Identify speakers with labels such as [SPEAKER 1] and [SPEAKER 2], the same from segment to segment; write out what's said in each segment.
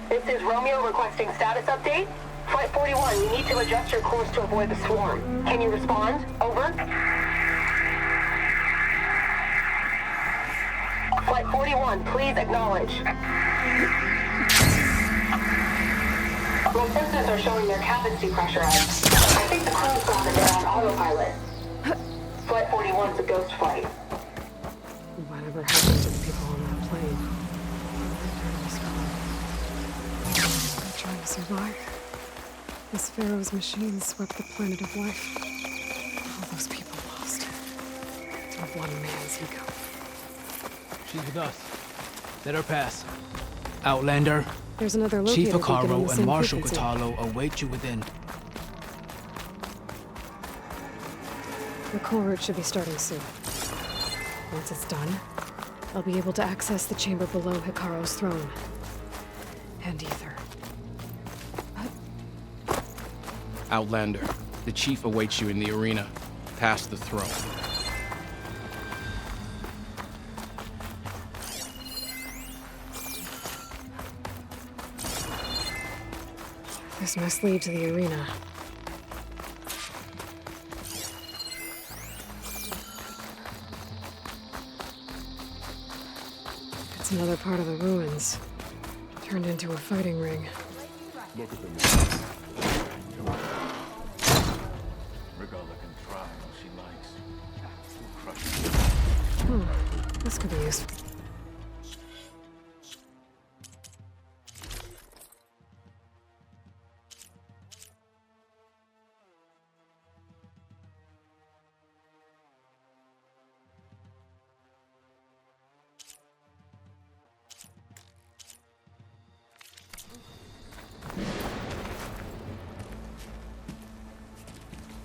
[SPEAKER 1] This is Romeo requesting status update. Flight 41, you need to adjust your course to avoid the swarm. Can you respond? Over. Flight 41, please acknowledge. My sensors are showing their cabin depressurized. I think the crew's got it on autopilot. Flight 41's a ghost flight.
[SPEAKER 2] Whatever happened to the people on that plane? They're trying to survive. This Pharaoh's machine swept the planet of life. All those people lost. Through one man's ego.
[SPEAKER 3] She's with us. Let her pass. Outlander,
[SPEAKER 2] There's another locator
[SPEAKER 3] Chief
[SPEAKER 2] beacon on
[SPEAKER 3] Hekarro
[SPEAKER 2] the
[SPEAKER 3] and
[SPEAKER 2] same
[SPEAKER 3] Marshal
[SPEAKER 2] frequency.
[SPEAKER 3] Catallo await you within.
[SPEAKER 2] The coal route should be starting soon. Once it's done, I'll be able to access the chamber below Hekarro's throne. And ether.
[SPEAKER 4] Outlander, the Chief awaits you in the arena, past the throne.
[SPEAKER 2] This must lead to the arena. It's another part of the ruins. Turned into a fighting ring.
[SPEAKER 5] Look at them. Regala can try all she likes. We'll crush her.
[SPEAKER 2] This could be useful.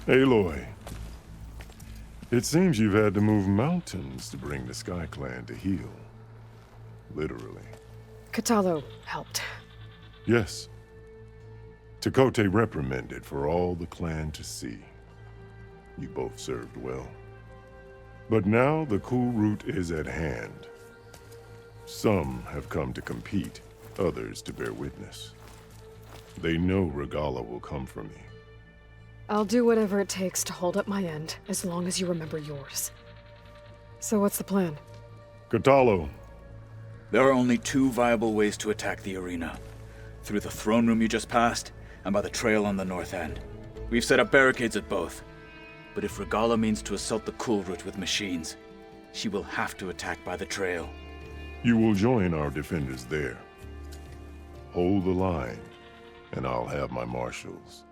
[SPEAKER 6] Aloy, it seems you've had to move mountains to bring the Sky Clan to heal. Literally.
[SPEAKER 2] Catallo helped.
[SPEAKER 6] Yes. Tekote reprimanded for all the clan to see. You both served well. But now the cool route is at hand. Some have come to compete, others to bear witness. They know Regala will come for me.
[SPEAKER 2] I'll do whatever it takes to hold up my end, as long as you remember yours. So what's the plan?
[SPEAKER 6] Catallo,
[SPEAKER 7] There are only two viable ways to attack the arena. Through the throne room you just passed, and by the trail on the north end. We've set up barricades at both. But if Regala means to assault the cool route with machines, she will have to attack by the trail.
[SPEAKER 6] you will join our defenders there. Hold the line, and I'll have my marshals.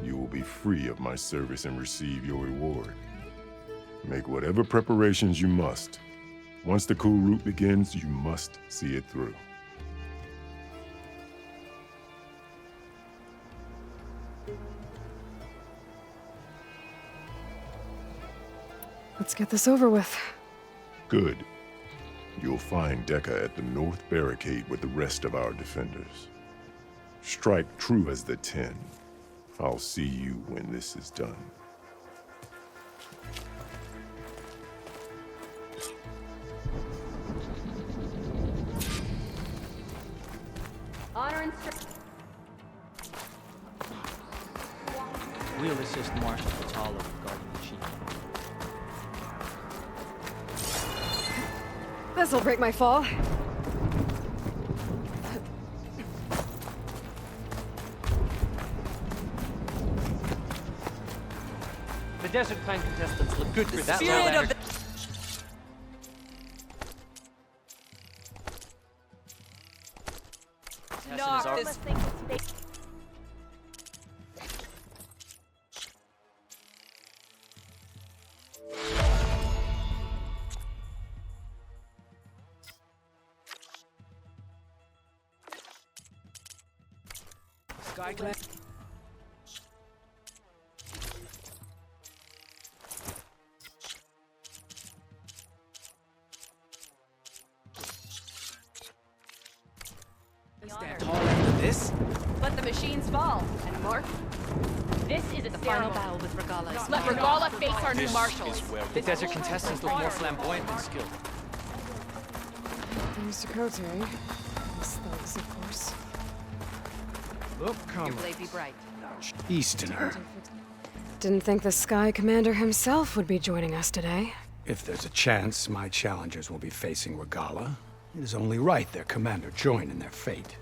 [SPEAKER 6] You will be free of my service and receive your reward. Make whatever preparations you must. Once the cool route begins, you must see it through.
[SPEAKER 2] Let's get this over with.
[SPEAKER 6] Good. You'll find Dekka at the north barricade with the rest of our defenders. Strike true as the 10. I'll see you when this is done.
[SPEAKER 1] Honor and strength.
[SPEAKER 3] We'll assist Marshal Catallo regarding the chief.
[SPEAKER 2] This'll break my fall.
[SPEAKER 3] The Desert Clan contestants look good for that
[SPEAKER 8] Spirit
[SPEAKER 3] level.
[SPEAKER 8] of the Knock this.
[SPEAKER 3] Sky Clan. Stand tall after this?
[SPEAKER 8] Let the machines fall. And Mark,
[SPEAKER 1] This is a
[SPEAKER 8] the final
[SPEAKER 1] ceremony.
[SPEAKER 8] battle with Regala.
[SPEAKER 1] Let Regala face our new marshals.
[SPEAKER 3] The desert contestants look more flamboyant and skilled.
[SPEAKER 2] There's Tekote. His thugs, of course.
[SPEAKER 8] Your blade be bright.
[SPEAKER 9] Easterner.
[SPEAKER 2] Didn't think the Sky Commander himself would be joining us today.
[SPEAKER 9] If there's a chance my challengers will be facing Regala, it is only right their commander join in their fate.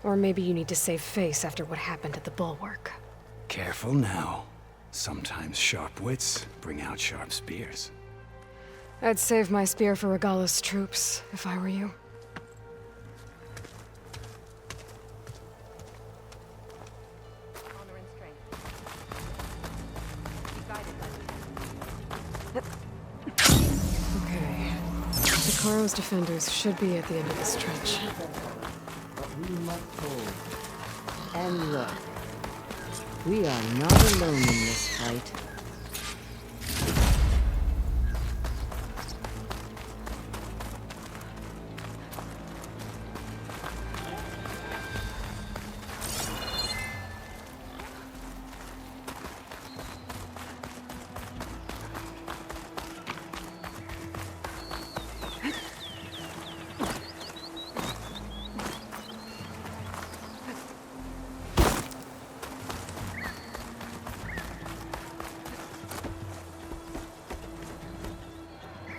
[SPEAKER 2] Or maybe you need to save face after what happened at the Bulwark.
[SPEAKER 9] Careful now. Sometimes sharp wits bring out sharp spears.
[SPEAKER 2] I'd save my spear for Regala's troops, if I were you.
[SPEAKER 8] Honor and strength. Be guided by me.
[SPEAKER 2] Okay. Hekarro's defenders should be at the end of this trench.
[SPEAKER 10] But we must hold. And look, we are not alone in this fight.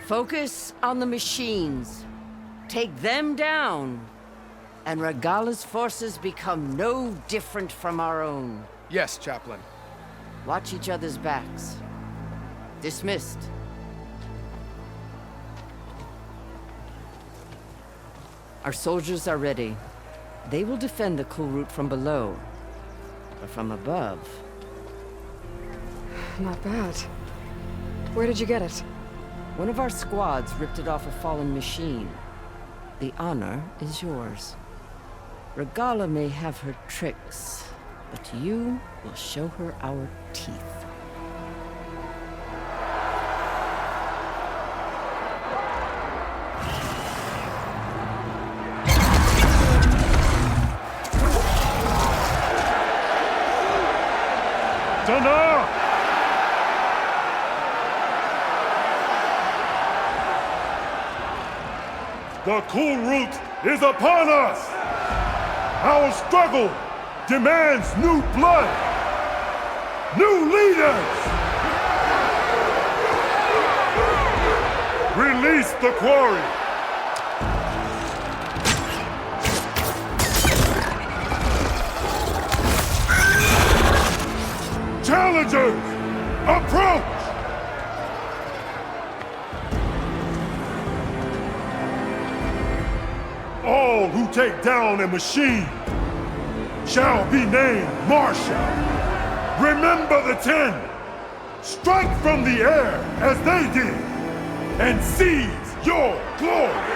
[SPEAKER 10] Focus on the machines. Take them down. And Regala's forces become no different from our own.
[SPEAKER 4] Yes, Chaplain.
[SPEAKER 10] Watch each other's backs. Dismissed. Our soldiers are ready. They will defend the cool route from below. But from above...
[SPEAKER 2] Not bad. Where did you get it?
[SPEAKER 10] One of our squads ripped it off a fallen machine. The honor is yours. Regala may have her tricks, but you will show her our teeth.
[SPEAKER 6] Nora! The cool route is upon us! Our struggle demands new blood! New leaders! Release the quarry! Challengers, approach! All who take down a machine shall be named Marshal. Remember the 10. Strike from the air as they did and seize your glory.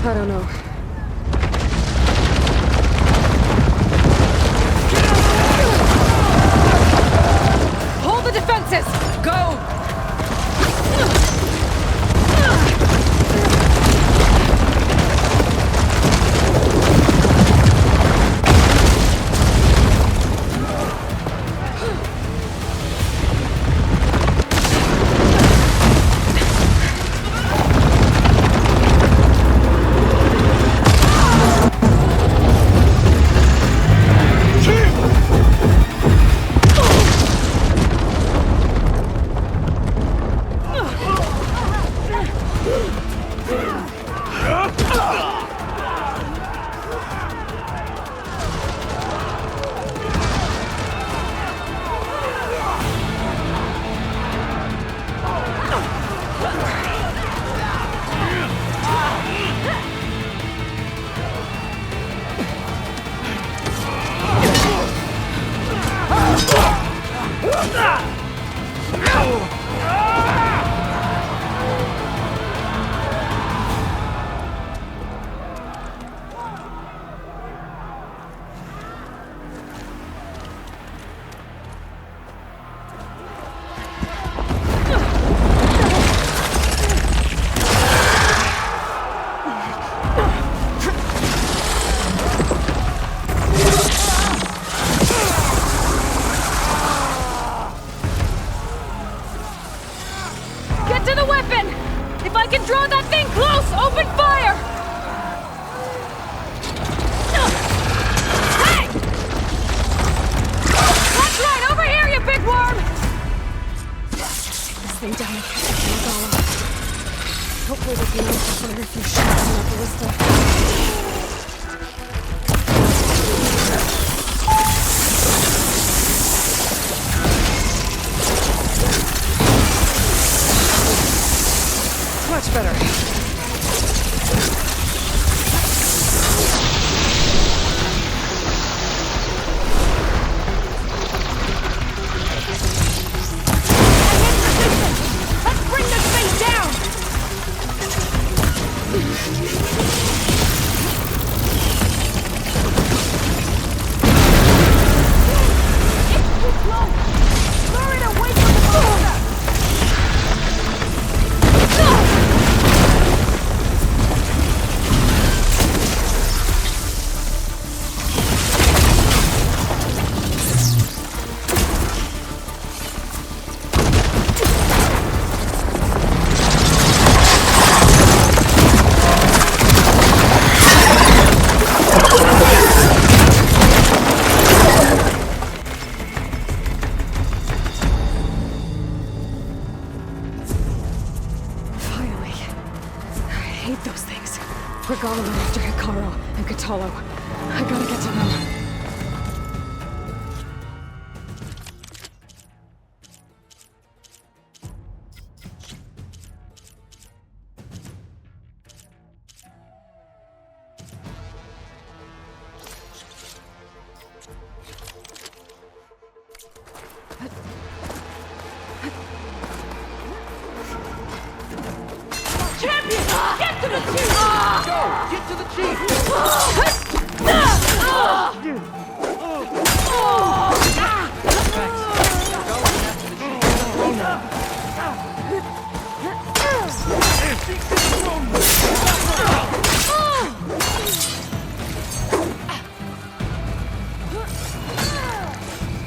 [SPEAKER 2] I don't know.
[SPEAKER 10] Hold the defenses! Go!
[SPEAKER 2] Much better.
[SPEAKER 10] Let's bring this thing down! It's too close! Lure it away from the monster!
[SPEAKER 2] Regala went after Hekarro and Hekarro. I gotta get to them.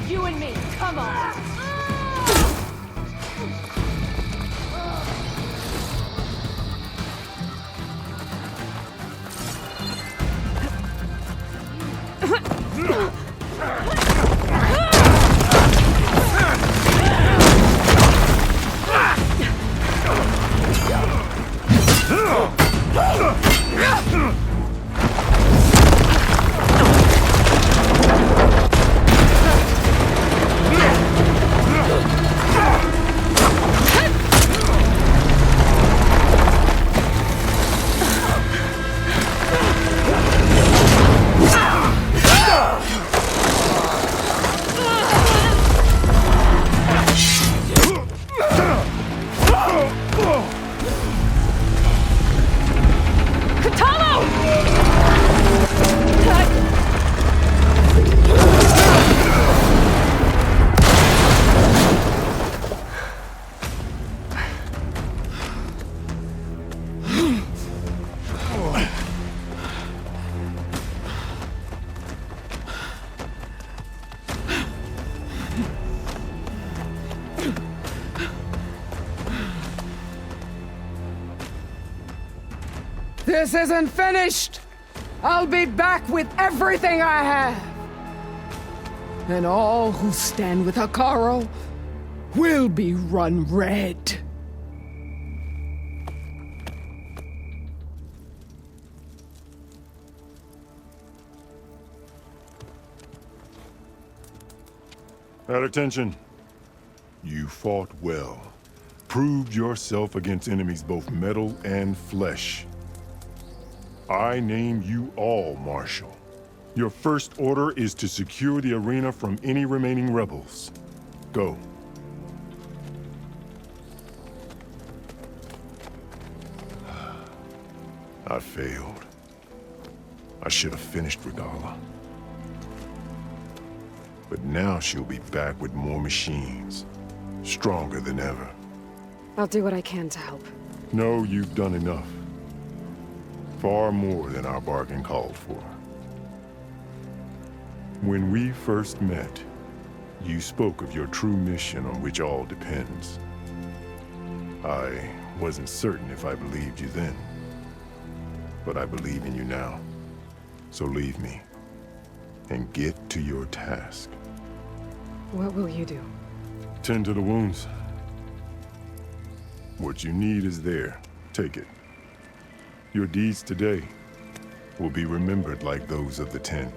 [SPEAKER 10] You and me, come on! Katalo!
[SPEAKER 2] This isn't finished! I'll be back with everything I have! And all who stand with Hekarro will be run red.
[SPEAKER 6] At attention. You fought well. Proved yourself against enemies both metal and flesh. I name you all Marshal. Your first order is to secure the arena from any remaining rebels. Go. I failed. I should have finished Regala. But now she'll be back with more machines. Stronger than ever.
[SPEAKER 2] I'll do what I can to help.
[SPEAKER 6] No, you've done enough. Far more than our bargain called for. When we first met, you spoke of your true mission on which all depends. I wasn't certain if I believed you then. But I believe in you now. So leave me. And get to your task.
[SPEAKER 2] What will you do?
[SPEAKER 6] Tend to the wounds. What you need is there. Take it. Your deeds today will be remembered like those of the 10.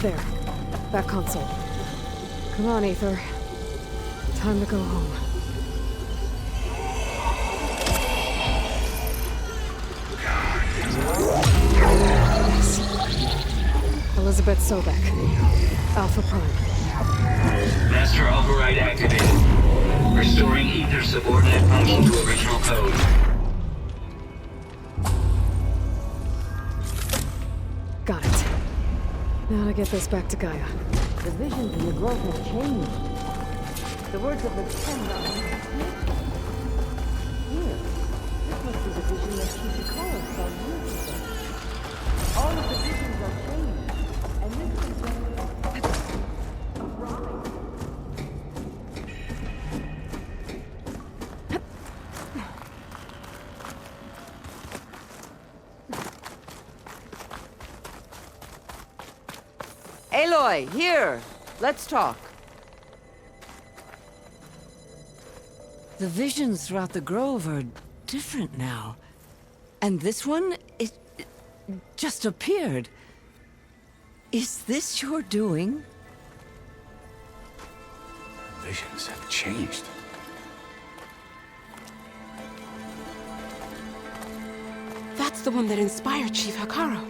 [SPEAKER 2] There. That console. Come on, Aether. Time to go home. Yes. Elisabet Sobeck. Alpha Prime.
[SPEAKER 11] Master override activated. Restoring Aether's subordinate function to original code.
[SPEAKER 2] Got it. Now to get this back to Gaia.
[SPEAKER 10] The visions in the grove have changed. The words of the 10 are here. This must be the vision that Chief Hekarro saw years ago. All of the visions are changed, and this is a rise. Aloy, here! Let's talk. The visions throughout the grove are different now. And this one, it just appeared. Is this your doing?
[SPEAKER 9] Visions have changed.
[SPEAKER 2] That's the one that inspired Chief Hekarro.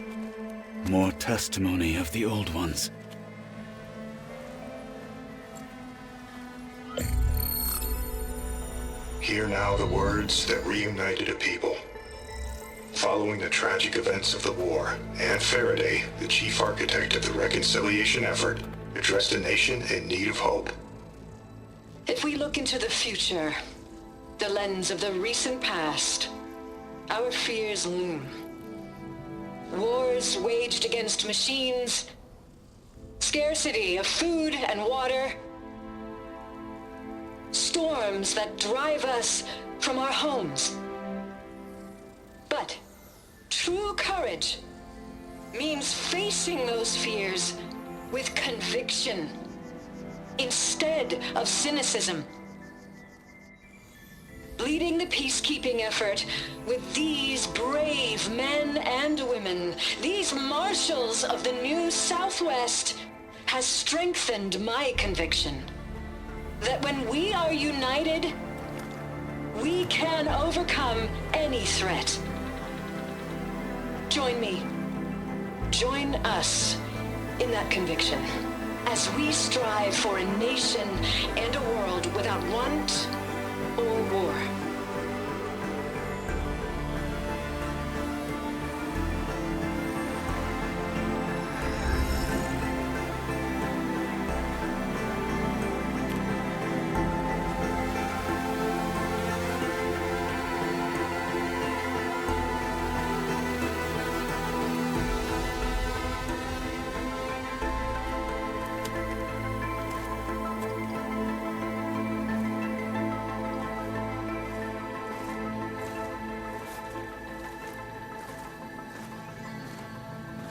[SPEAKER 7] More testimony of the old ones.
[SPEAKER 12] Hear now the words that reunited a people. Following the tragic events of the war, Anne Faraday, the chief architect of the reconciliation effort, addressed a nation in need of hope.
[SPEAKER 1] If we look into the future, the lens of the recent past, our fears loom. Wars waged against machines, scarcity of food and water, storms that drive us from our homes. But true courage means facing those fears with conviction instead of cynicism. Leading the peacekeeping effort with these brave men and women, these marshals of the new Southwest, has strengthened my conviction that when we are united, we can overcome any threat. Join me. Join us in that conviction as as we strive for a nation and a world without want or war.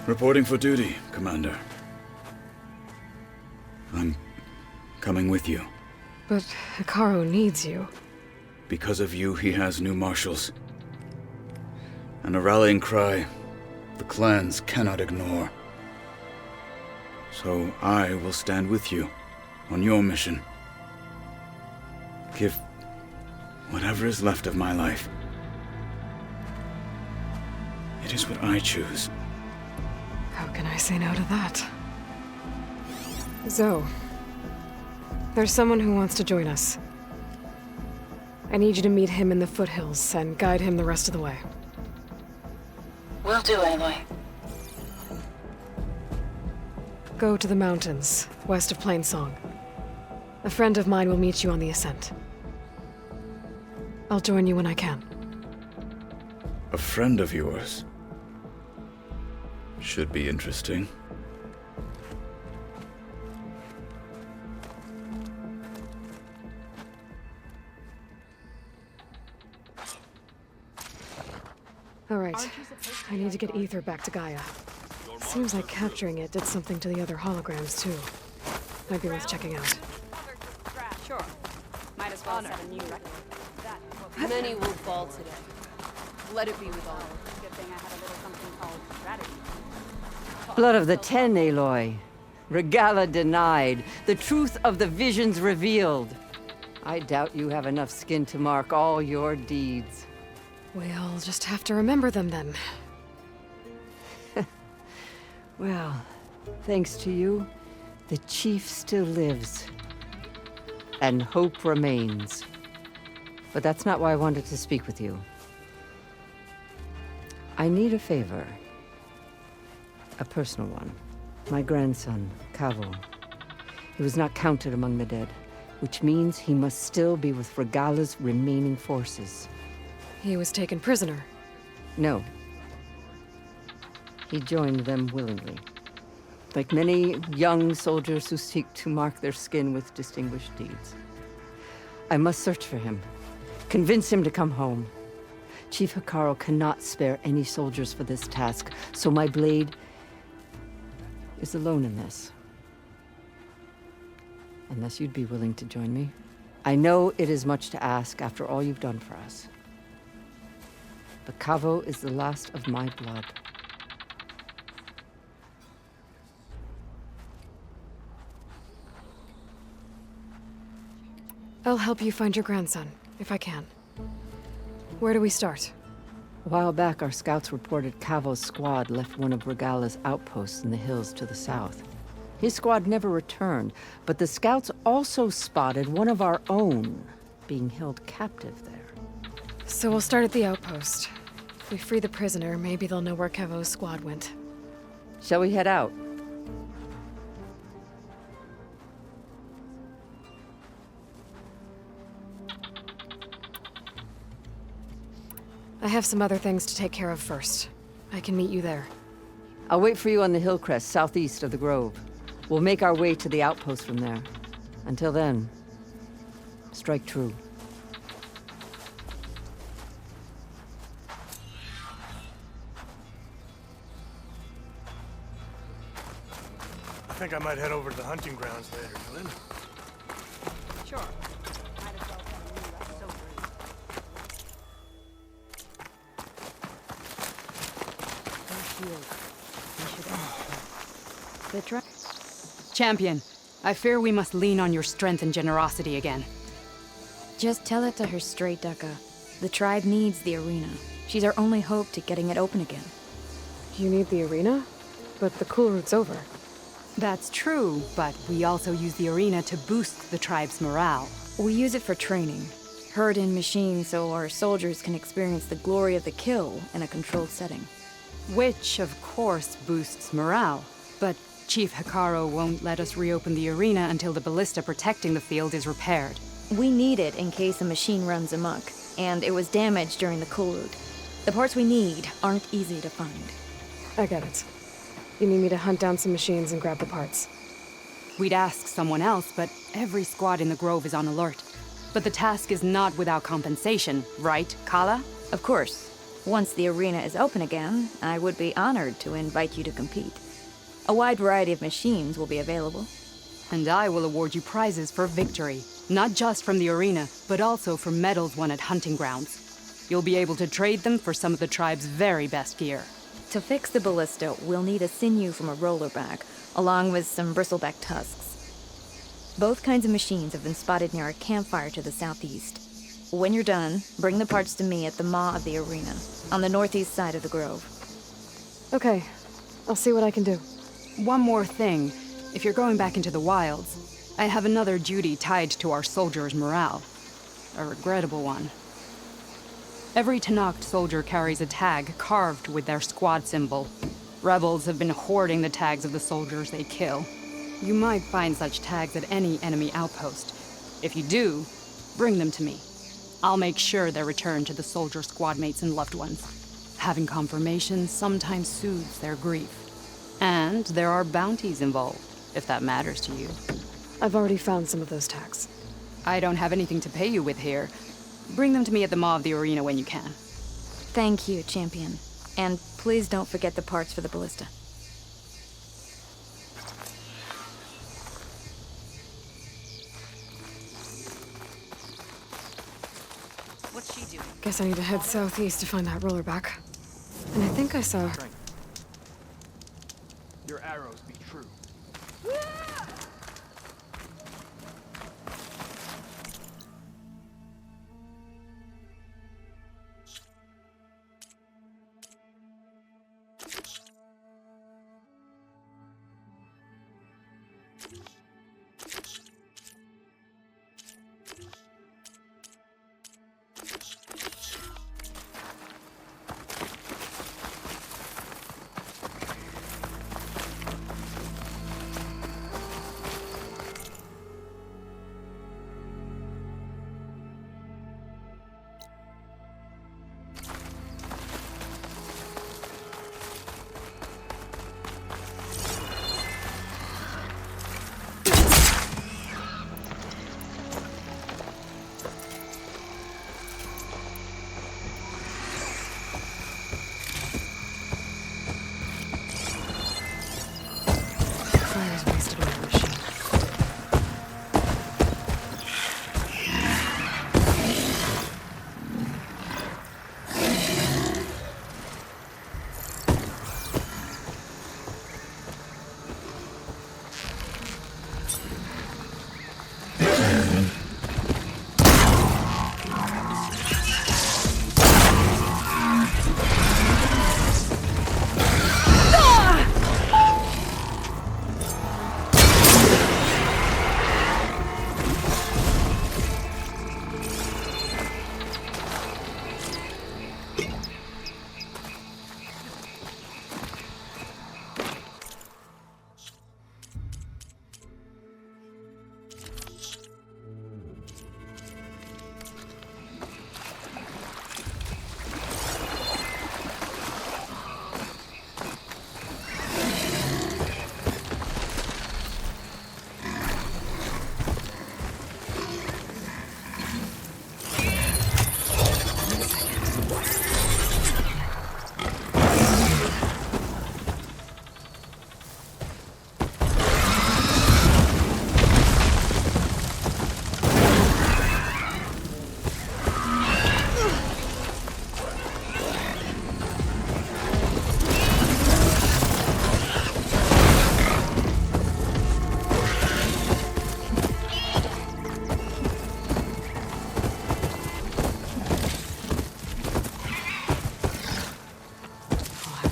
[SPEAKER 7] Reporting for duty, Commander. I'm coming with you.
[SPEAKER 13] But Hekarro needs you.
[SPEAKER 7] Because of you, he has new marshals. And a rallying cry the clans cannot ignore. So I will stand with you on your mission. Give whatever is left of my life. It is what I choose.
[SPEAKER 13] How can I say no to that? Zoe, there's someone who wants to join us. I need you to meet him in the foothills and guide him the rest of the way.
[SPEAKER 1] Will do, Aloy.
[SPEAKER 13] Go to the mountains, west of Plainsong. A friend of mine will meet you on the ascent. I'll join you when I can.
[SPEAKER 7] A friend of yours? Should be interesting.
[SPEAKER 13] All right. I need to get Ether back to GAIA. Seems like capturing it did something to the other holograms, too. Might be worth checking out.
[SPEAKER 8] Sure. Might as well set a new record. Many will fall today. Let it be with all. Good thing I had a little something called strategy.
[SPEAKER 10] Blood of the Ten, Aloy. Regala denied. The truth of the visions revealed. I doubt you have enough skin to mark all your deeds.
[SPEAKER 13] We'll just have to remember them then.
[SPEAKER 10] Well, thanks to you, the Chief still lives. And hope remains. But that's not why I wanted to speak with you. I need a favor. A personal one. My grandson, Kavo. He was not counted among the dead, which means he must still be with Regala's remaining forces.
[SPEAKER 13] He was taken prisoner.
[SPEAKER 10] No. He joined them willingly. Like many young soldiers who seek to mark their skin with distinguished deeds. I must search for him. Convince him to come home. Chief Hekarro cannot spare any soldiers for this task, so my blade is alone in this. Unless you'd be willing to join me. I know it is much to ask after all you've done for us. But Kavo is the last of my blood.
[SPEAKER 13] I'll help you find your grandson, if I can. Where do we start?
[SPEAKER 10] A while back, our scouts reported Kavo's squad left one of Regala's outposts in the hills to the south. His squad never returned, but the scouts also spotted one of our own being held captive there.
[SPEAKER 13] So we'll start at the outpost. If we free the prisoner, maybe they'll know where Kavo's squad went.
[SPEAKER 10] Shall we head out?
[SPEAKER 13] I have some other things to take care of first. I can meet you there.
[SPEAKER 10] I'll wait for you on the hill crest southeast of the grove. We'll make our way to the outpost from there. Until then, strike true.
[SPEAKER 14] I think I might head over to the hunting grounds later, Glenn.
[SPEAKER 8] Sure. Might as well set a new record.
[SPEAKER 15] Champion, I fear we must lean on your strength and generosity again.
[SPEAKER 16] Just tell it to her straight, Ducka. The tribe needs the arena. She's our only hope to getting it open again.
[SPEAKER 13] You need the arena? But the cool route's over.
[SPEAKER 15] That's true, but we also use the arena to boost the tribe's morale.
[SPEAKER 16] We use it for training. Herd in machines so our soldiers can experience the glory of the kill in a controlled setting.
[SPEAKER 15] Which, of course, boosts morale. But Chief Hekarro won't let us reopen the arena until the ballista protecting the field is repaired.
[SPEAKER 16] We need it in case a machine runs amok, and it was damaged during the cool route. The parts we need aren't easy to find.
[SPEAKER 13] I get it. You need me to hunt down some machines and grab the parts.
[SPEAKER 15] We'd ask someone else, but every squad in the Grove is on alert. But the task is not without compensation, right, Kala?
[SPEAKER 16] Of course. Once the arena is open again, I would be honored to invite you to compete. A wide variety of machines will be available.
[SPEAKER 15] And I will award you prizes for victory. Not just from the arena, but also for medals won at hunting grounds. You'll be able to trade them for some of the tribe's very best gear.
[SPEAKER 16] To fix the ballista, we'll need a sinew from a rollerback, along with some bristleback tusks. Both kinds of machines have been spotted near a campfire to the southeast. When you're done, bring the parts to me at the maw of the arena, on the northeast side of the grove.
[SPEAKER 13] Okay, I'll see what I can do.
[SPEAKER 15] One more thing. If you're going back into the wilds, I have another duty tied to our soldiers' morale. A regrettable one. Every Tenakth soldier carries a tag carved with their squad symbol. Rebels have been hoarding the tags of the soldiers they kill. You might find such tags at any enemy outpost. If you do, bring them to me. I'll make sure they're returned to the soldier squad mates and loved ones. Having confirmation sometimes soothes their grief. And there are bounties involved, if that matters to you.
[SPEAKER 13] I've already found some of those tags.
[SPEAKER 15] I don't have anything to pay you with here. Bring them to me at the maw of the arena when you can.
[SPEAKER 16] Thank you, champion. And please don't forget the parts for the ballista.
[SPEAKER 8] What's she doing?
[SPEAKER 13] Guess I need to head southeast to find that rollerback. And I think I saw...
[SPEAKER 3] Your arrows be true.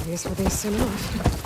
[SPEAKER 13] Use for these soon enough.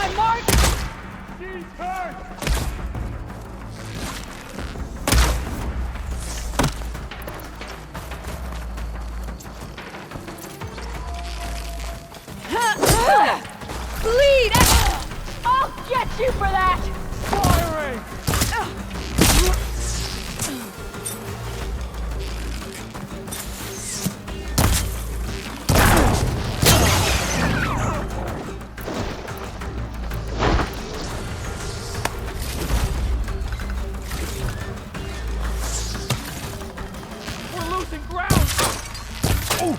[SPEAKER 2] time, Mark!
[SPEAKER 14] She's hurt!
[SPEAKER 2] Bleed! I'll get you for that!
[SPEAKER 14] Firing!
[SPEAKER 3] We're losing ground!
[SPEAKER 14] Oh!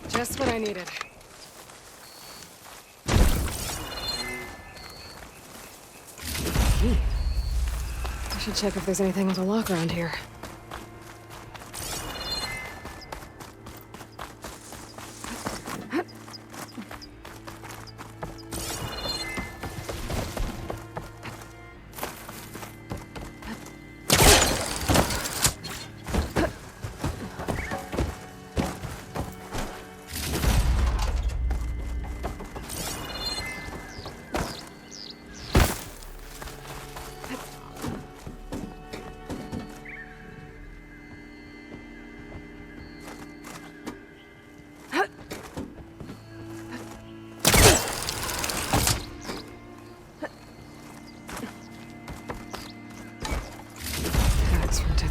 [SPEAKER 13] Just what I needed. I should check if there's anything with a lock around here.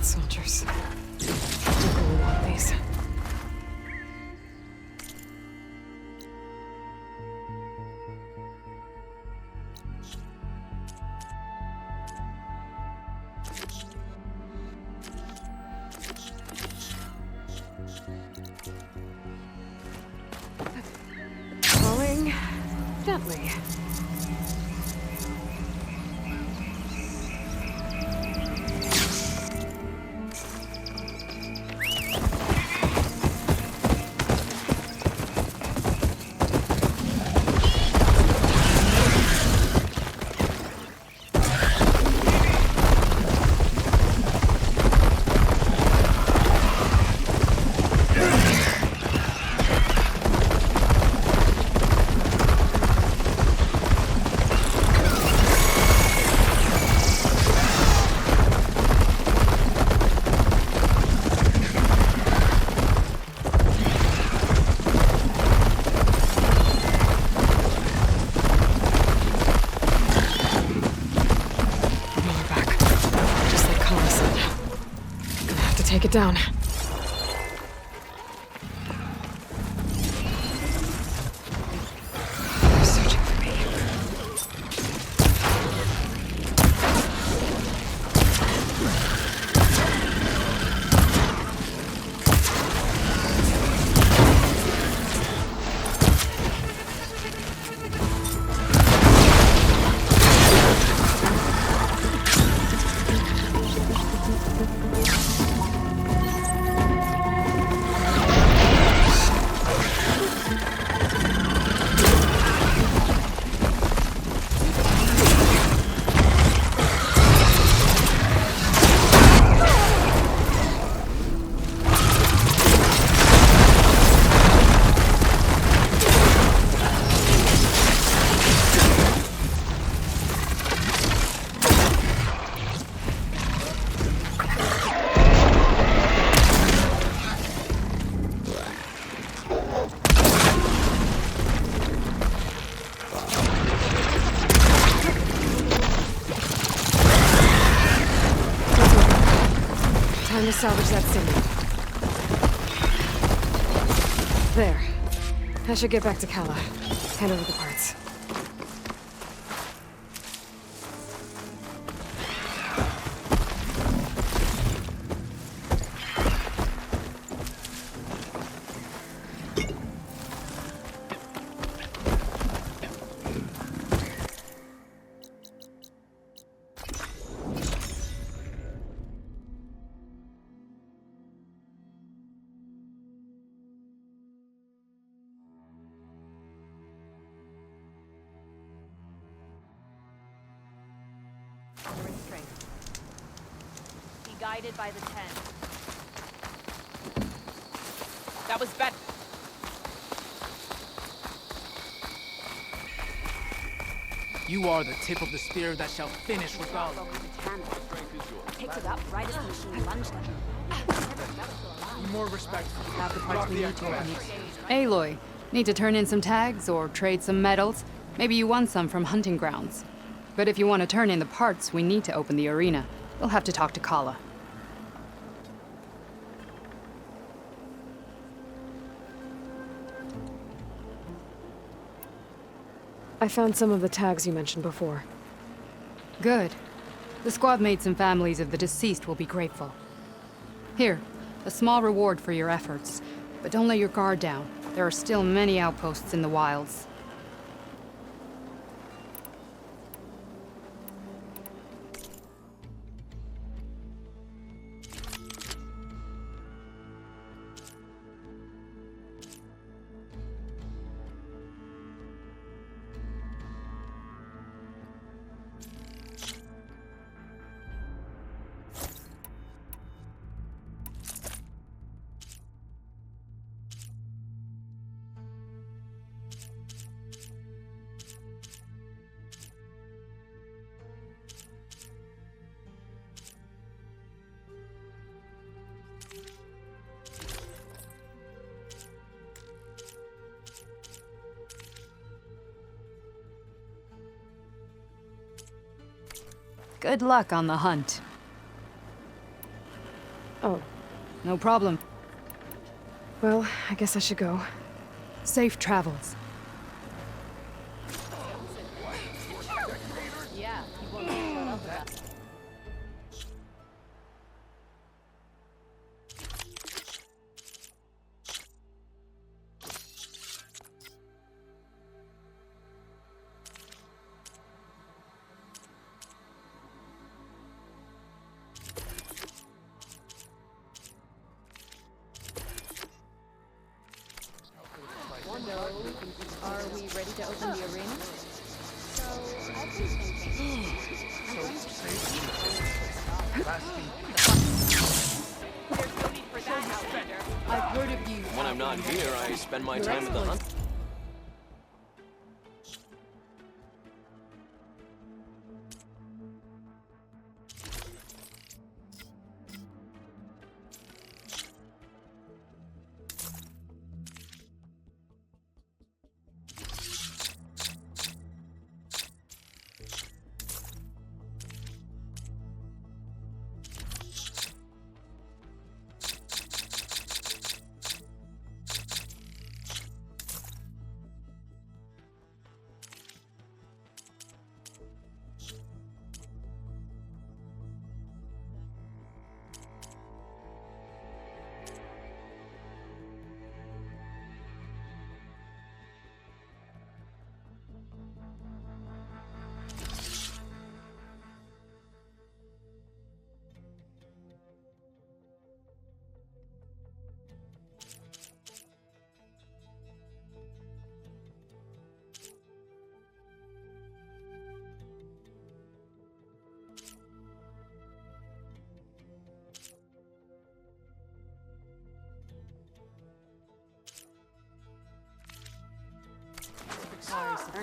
[SPEAKER 13] Soldiers. Definitely want these. Falling gently. Take it down. They're searching for me. Time to salvage that sinew. There. I should get back to Kala. Hand over the parts.
[SPEAKER 8] Guided by the 10. That was bad.
[SPEAKER 3] You are the tip of the spear that shall finish Regala.
[SPEAKER 8] Picked it up right as the machine lunged at him.
[SPEAKER 3] Be more respectful.
[SPEAKER 15] Have the parts we need to open it. Aloy, need to turn in some tags or trade some medals? Maybe you won some from hunting grounds. But if you want to turn in the parts, we need to open the arena. You'll have to talk to Kala.
[SPEAKER 13] I found some of the tags you mentioned before.
[SPEAKER 15] Good. The squad mates and families of the deceased will be grateful. Here, a small reward for your efforts. But don't let your guard down. There are still many outposts in the wilds. Good luck on the hunt.
[SPEAKER 13] Oh.
[SPEAKER 15] No problem.
[SPEAKER 13] Well, I guess I should go.
[SPEAKER 15] Safe travels.
[SPEAKER 8] Yeah, he won't shut up about it. Are we ready to open the arena? So, I've been thinking. I'm going to There's no need for that, Outlander. I've heard of you.
[SPEAKER 17] When I'm not here, I spend my time at the hunt.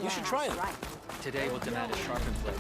[SPEAKER 17] You should try them.
[SPEAKER 3] Today will demand a sharpened blade.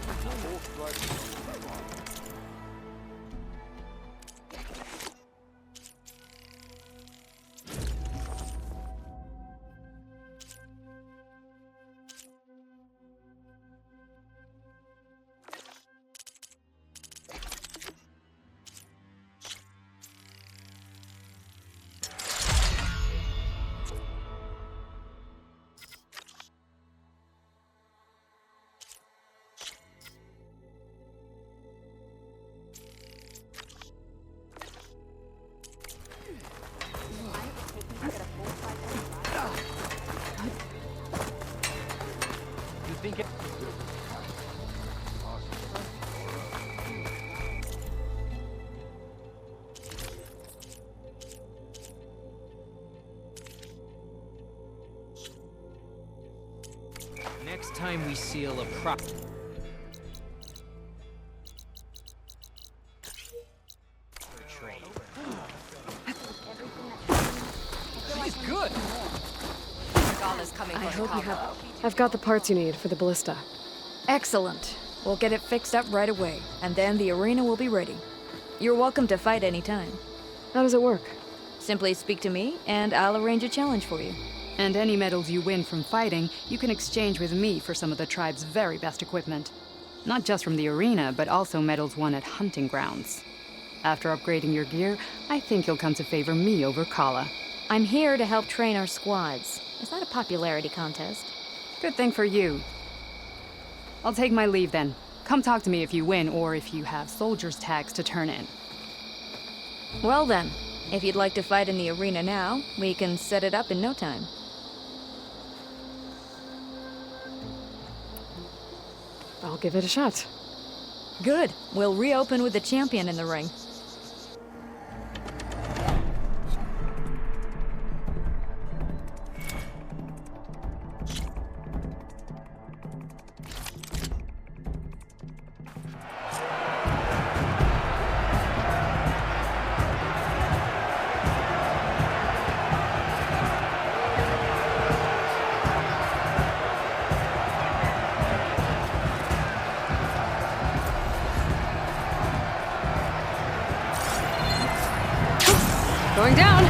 [SPEAKER 3] think it... Next time we seal a prop... She's good!
[SPEAKER 13] I hope you have... I've got the parts you need for the ballista.
[SPEAKER 16] Excellent. We'll get it fixed up right away, and then the arena will be ready. You're welcome to fight anytime.
[SPEAKER 13] How does it work?
[SPEAKER 16] Simply speak to me, and I'll arrange a challenge for you.
[SPEAKER 15] And any medals you win from fighting, you can exchange with me for some of the tribe's very best equipment. Not just from the arena, but also medals won at hunting grounds. After upgrading your gear, I think you'll come to favor me over Kala.
[SPEAKER 16] I'm here to help train our squads. It's not a popularity contest.
[SPEAKER 15] Good thing for you. I'll take my leave then. Come talk to me if you win, or if you have soldiers' tags to turn in.
[SPEAKER 16] Well then, if you'd like to fight in the arena now, we can set it up in no time.
[SPEAKER 13] I'll give it a shot.
[SPEAKER 16] Good. We'll reopen with the champion in the ring.
[SPEAKER 13] Going down!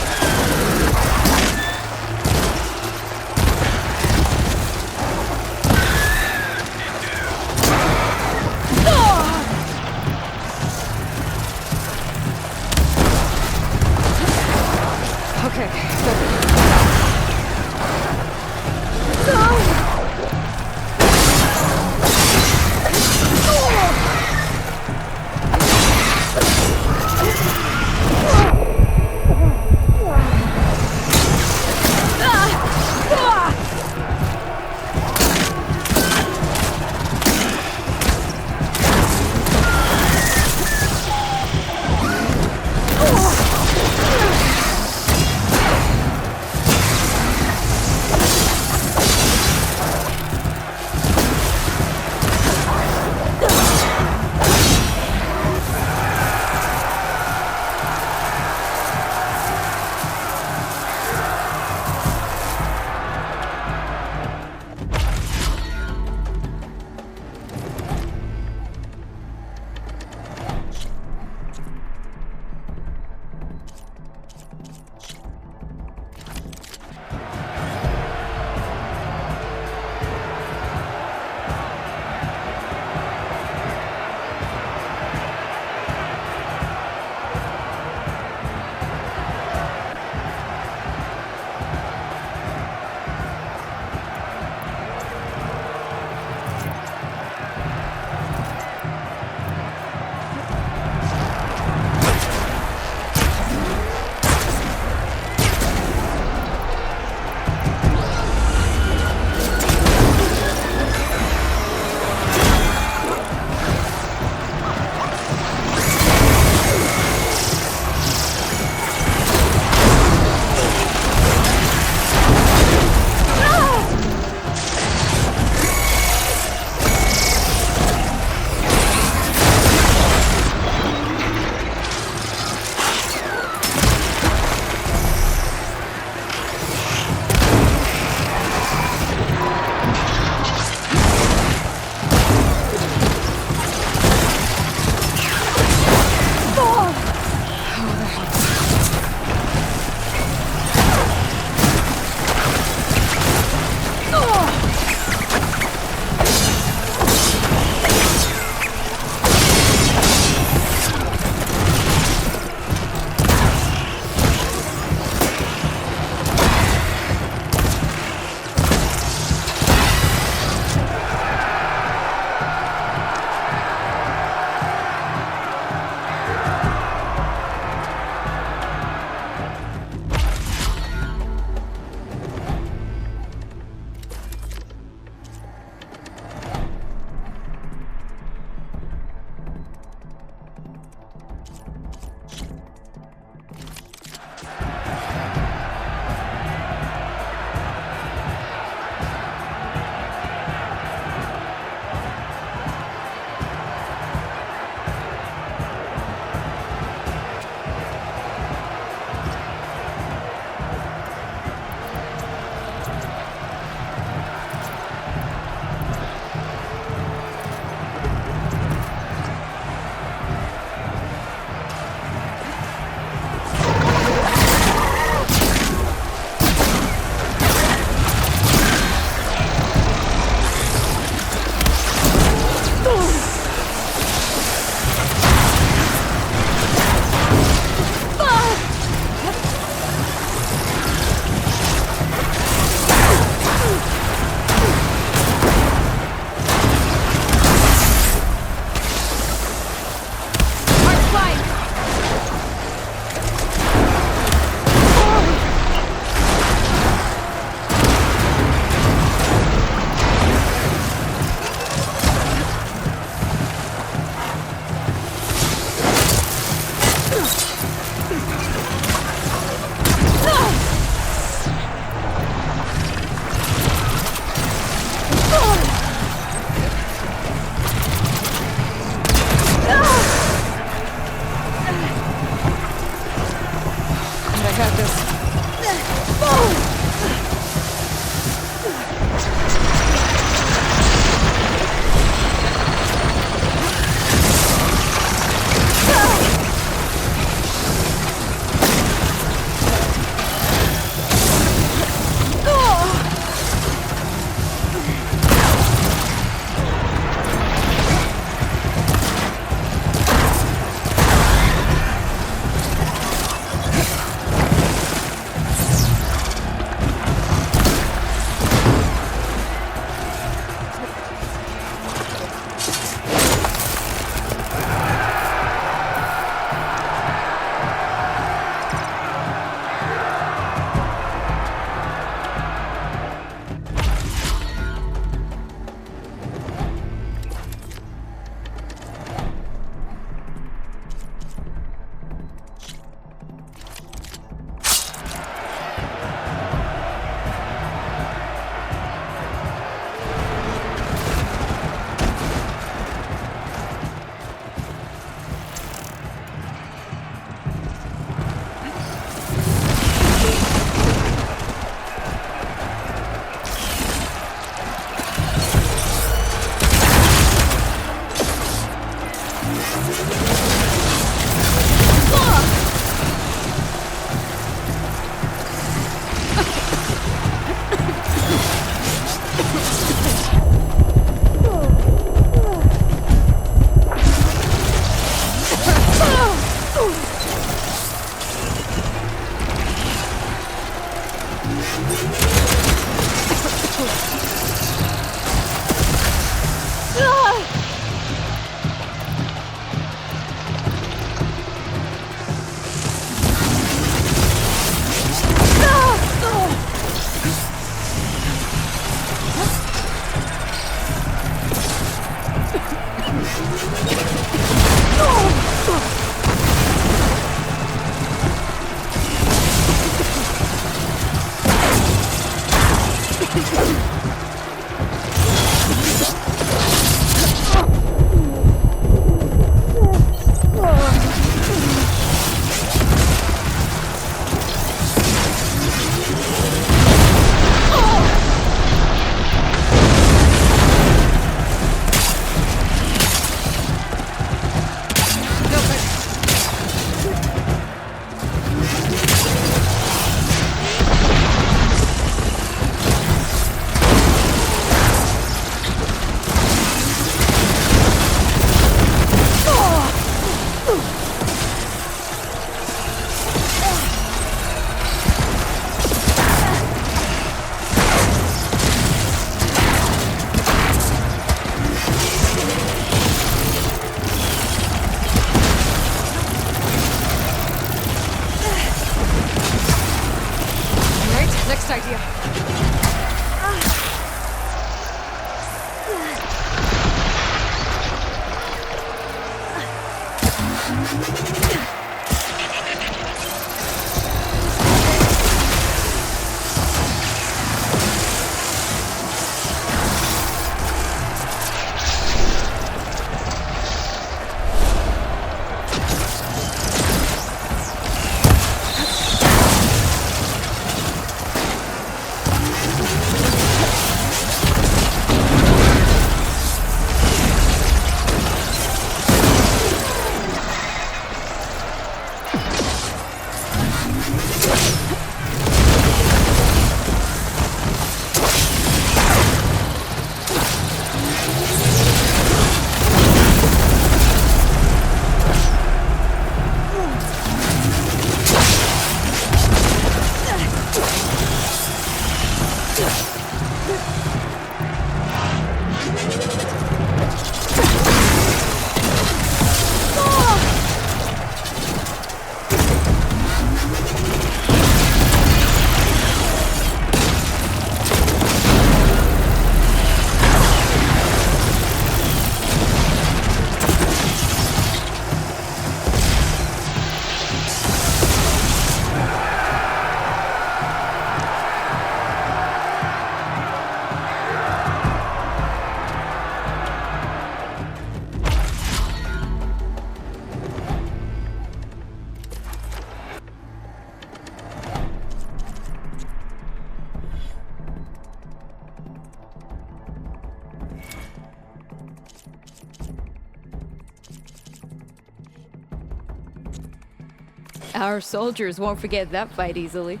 [SPEAKER 16] Our soldiers won't forget that fight easily.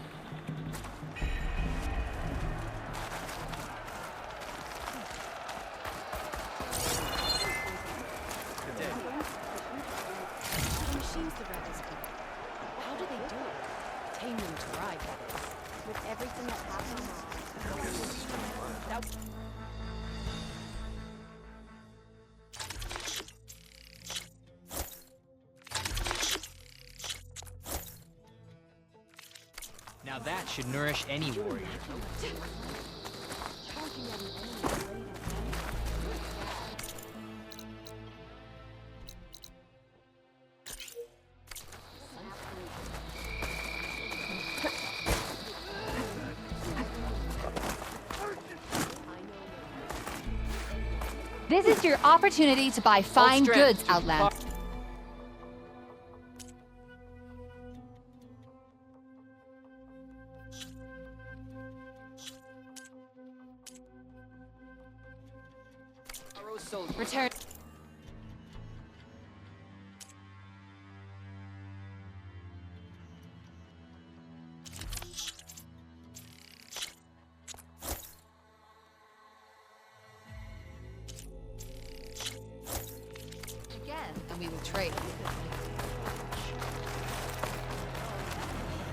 [SPEAKER 3] Now that should nourish any warrior.
[SPEAKER 18] This is your opportunity to buy fine goods, Outland. Return. Again, and we will trade.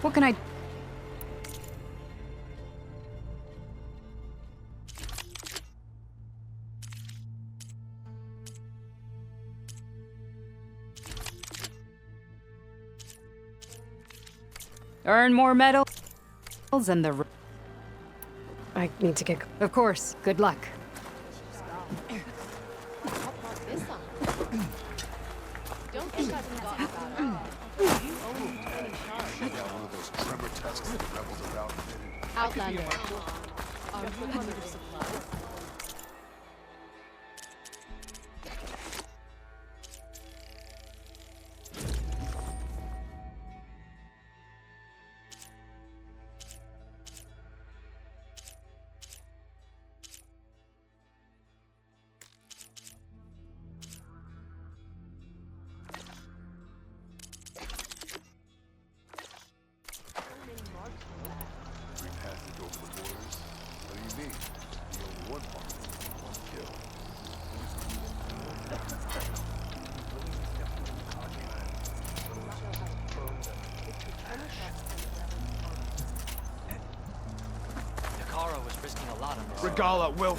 [SPEAKER 15] What can I... Earn more medals and the...
[SPEAKER 13] I need to get...
[SPEAKER 15] Of course. Good luck.
[SPEAKER 18] Outlander. Are you in need of supplies?
[SPEAKER 3] Hekarro was risking a lot on this.
[SPEAKER 14] Regala will.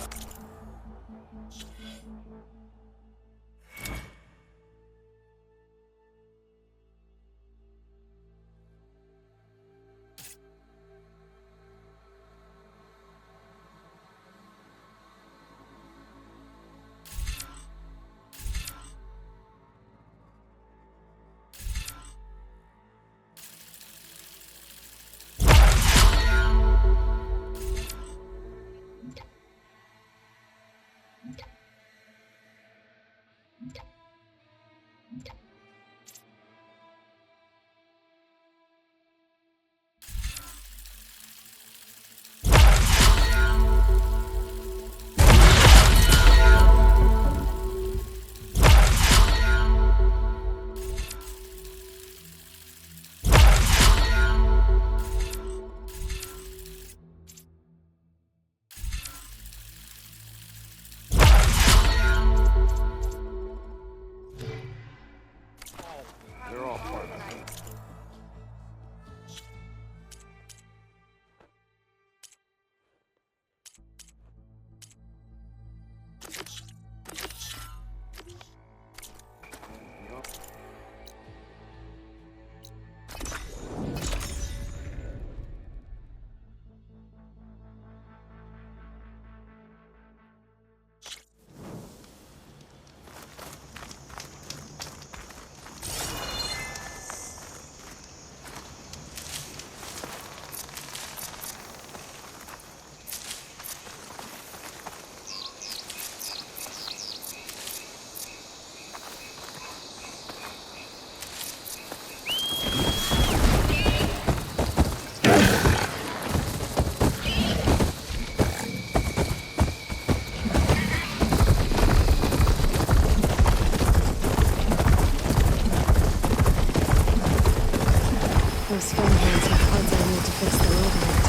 [SPEAKER 13] Those phone hands have parts I need to fix the overhead.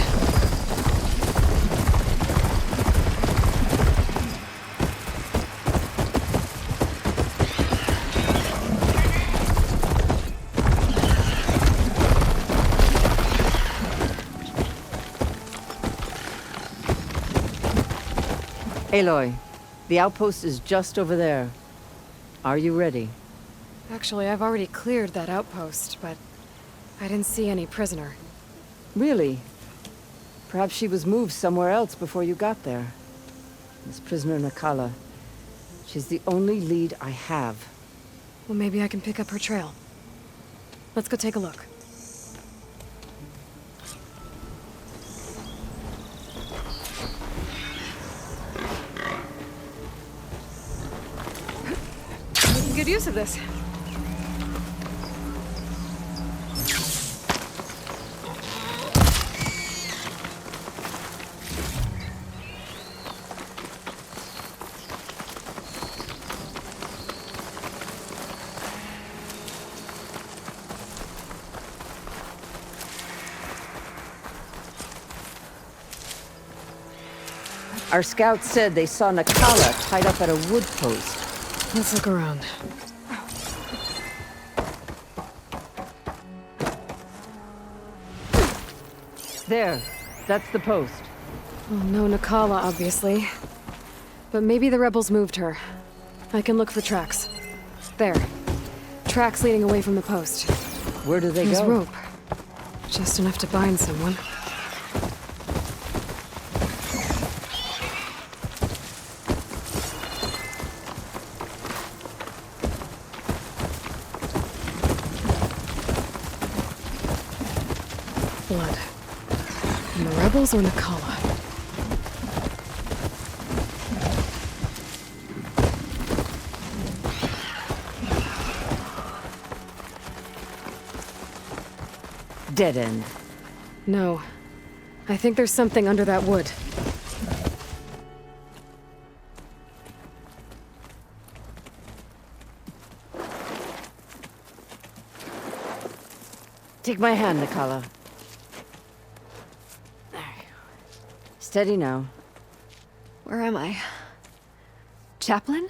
[SPEAKER 10] Aloy, the outpost is just over there. Are you ready?
[SPEAKER 13] Actually, I've already cleared that outpost, but I didn't see any prisoner.
[SPEAKER 10] Really? Perhaps she was moved somewhere else before you got there. This prisoner Nakala. She's the only lead I have.
[SPEAKER 13] Well, maybe I can pick up her trail. Let's go take a look. Making good use of this.
[SPEAKER 10] Our scouts said they saw Nakala tied up at a wood post.
[SPEAKER 13] Let's look around.
[SPEAKER 10] There, that's the post.
[SPEAKER 13] Well, no Nakala, obviously. But maybe the rebels moved her. I can look for tracks. There. Tracks leading away from the post.
[SPEAKER 10] Where do they
[SPEAKER 13] There's
[SPEAKER 10] go?
[SPEAKER 13] rope. Just enough to bind someone. blood. And the rebels or Nakala?
[SPEAKER 10] Dead end.
[SPEAKER 13] No. I think there's something under that wood.
[SPEAKER 10] Take my hand, Nakala. There. Steady now.
[SPEAKER 13] Where am I? Chaplain?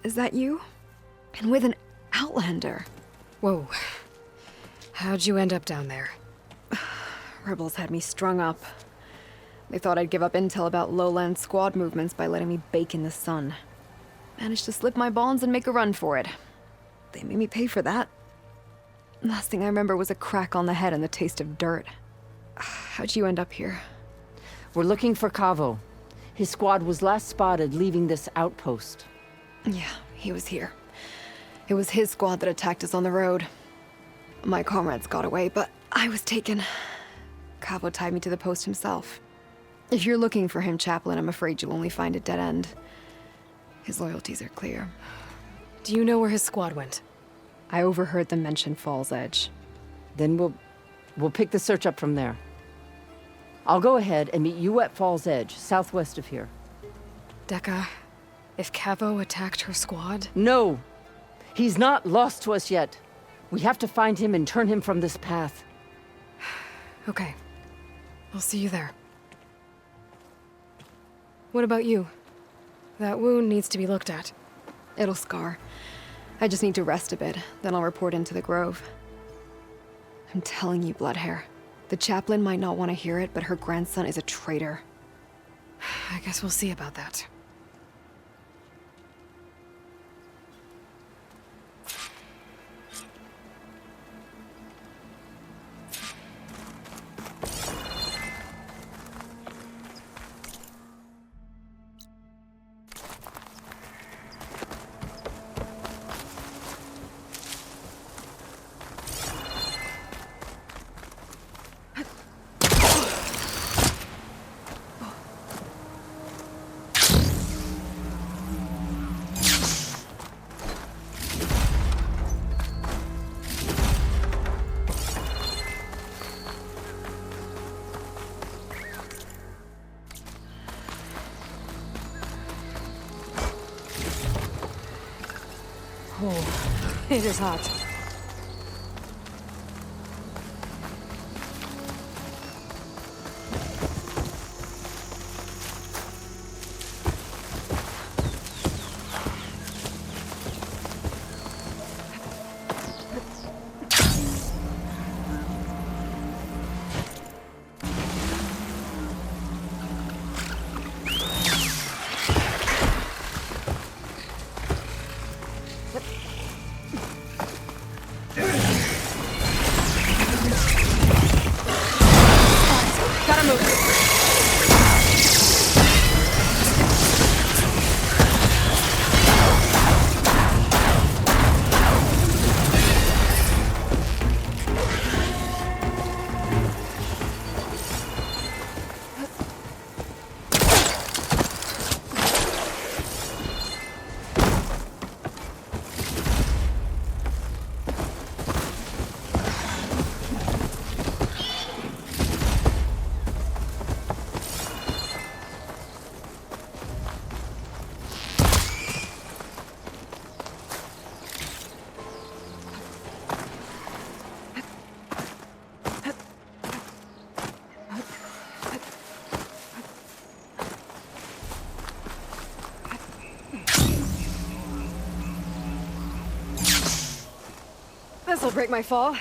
[SPEAKER 13] Is that you? And with an Outlander. Whoa. How'd you end up down there?
[SPEAKER 15] Rebels had me strung up. They thought I'd give up intel about lowland squad movements by letting me bake in the sun. Managed to slip my bonds and make a run for it. They made me pay for that. Last thing I remember was a crack on the head and the taste of dirt. How'd you end up here?
[SPEAKER 10] We're looking for Kavo. His squad was last spotted leaving this outpost.
[SPEAKER 15] Yeah, he was here. It was his squad that attacked us on the road. My comrades got away, but I was taken. Kavo tied me to the post himself. If you're looking for him, Chaplain, I'm afraid you'll only find a dead end. His loyalties are clear.
[SPEAKER 13] Do you know where his squad went?
[SPEAKER 15] I overheard them mention Fall's Edge.
[SPEAKER 10] Then we'll pick the search up from there. I'll go ahead and meet you at Fall's Edge, southwest of here.
[SPEAKER 13] Dekka, if Kavo attacked her squad?
[SPEAKER 10] No! He's not lost to us yet. We have to find him and turn him from this path.
[SPEAKER 13] Okay. I'll see you there. What about you? That wound needs to be looked at.
[SPEAKER 15] It'll scar. I just need to rest a bit, then I'll report into the Grove. I'm telling you, Bloodhair. The chaplain might not want to hear it, but her grandson is a traitor.
[SPEAKER 13] I guess we'll see about that. Oh, it is hot. This'll break my fall.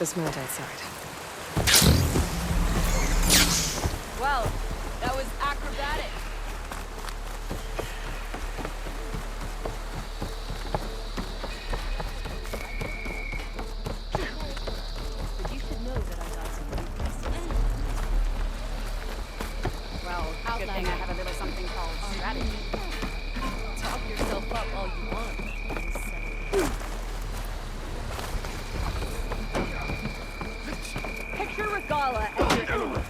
[SPEAKER 13] this melt outside.
[SPEAKER 8] Well, that was acrobatic. But you should know that I got some pretty pieces. Well, good thing I have a little something called strategy. Talk yourself up all you want. Picture Regala as your enemy.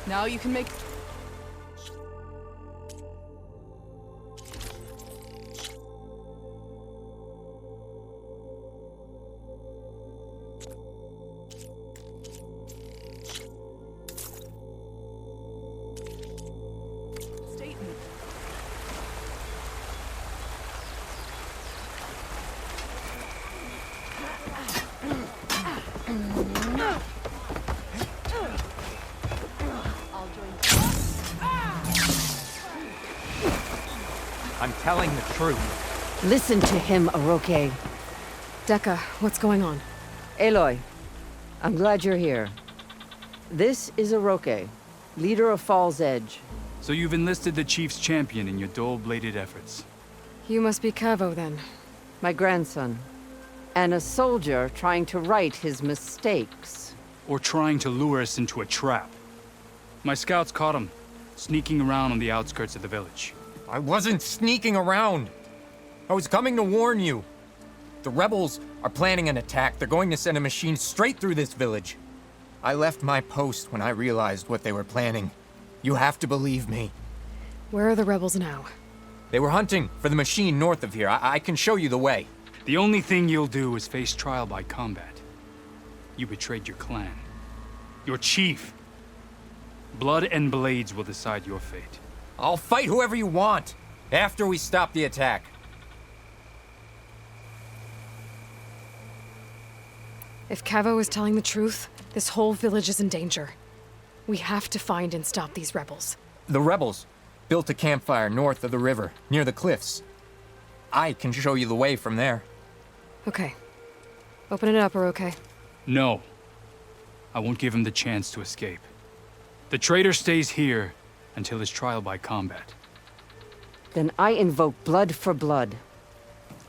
[SPEAKER 2] Now you can make... statement.
[SPEAKER 3] I'm telling the truth.
[SPEAKER 10] Listen to him, Aroke.
[SPEAKER 13] Dekka, what's going on?
[SPEAKER 10] Aloy, I'm glad you're here. This is Aroke, leader of Fall's Edge.
[SPEAKER 19] So you've enlisted the Chief's champion in your dull-bladed efforts.
[SPEAKER 13] You must be Cavo, then.
[SPEAKER 10] My grandson. And a soldier trying to right his mistakes.
[SPEAKER 19] Or trying to lure us into a trap. My scouts caught him, sneaking around on the outskirts of the village.
[SPEAKER 20] I wasn't sneaking around. I was coming to warn you. The rebels are planning an attack. They're going to send a machine straight through this village. I left my post when I realized what they were planning. You have to believe me.
[SPEAKER 13] Where are the rebels now?
[SPEAKER 20] They were hunting for the machine north of here. I can show you the way.
[SPEAKER 19] The only thing you'll do is face trial by combat. You betrayed your clan. Your chief. Blood and blades will decide your fate.
[SPEAKER 20] I'll fight whoever you want, after we stop the attack.
[SPEAKER 13] If Cavo is telling the truth, this whole village is in danger. We have to find and stop these rebels.
[SPEAKER 20] The rebels built a campfire north of the river, near the cliffs. I can show you the way from there.
[SPEAKER 13] Okay. Open it up, Aroke.
[SPEAKER 19] No. I won't give him the chance to escape. The traitor stays here until his trial by combat.
[SPEAKER 10] Then I invoke blood for blood.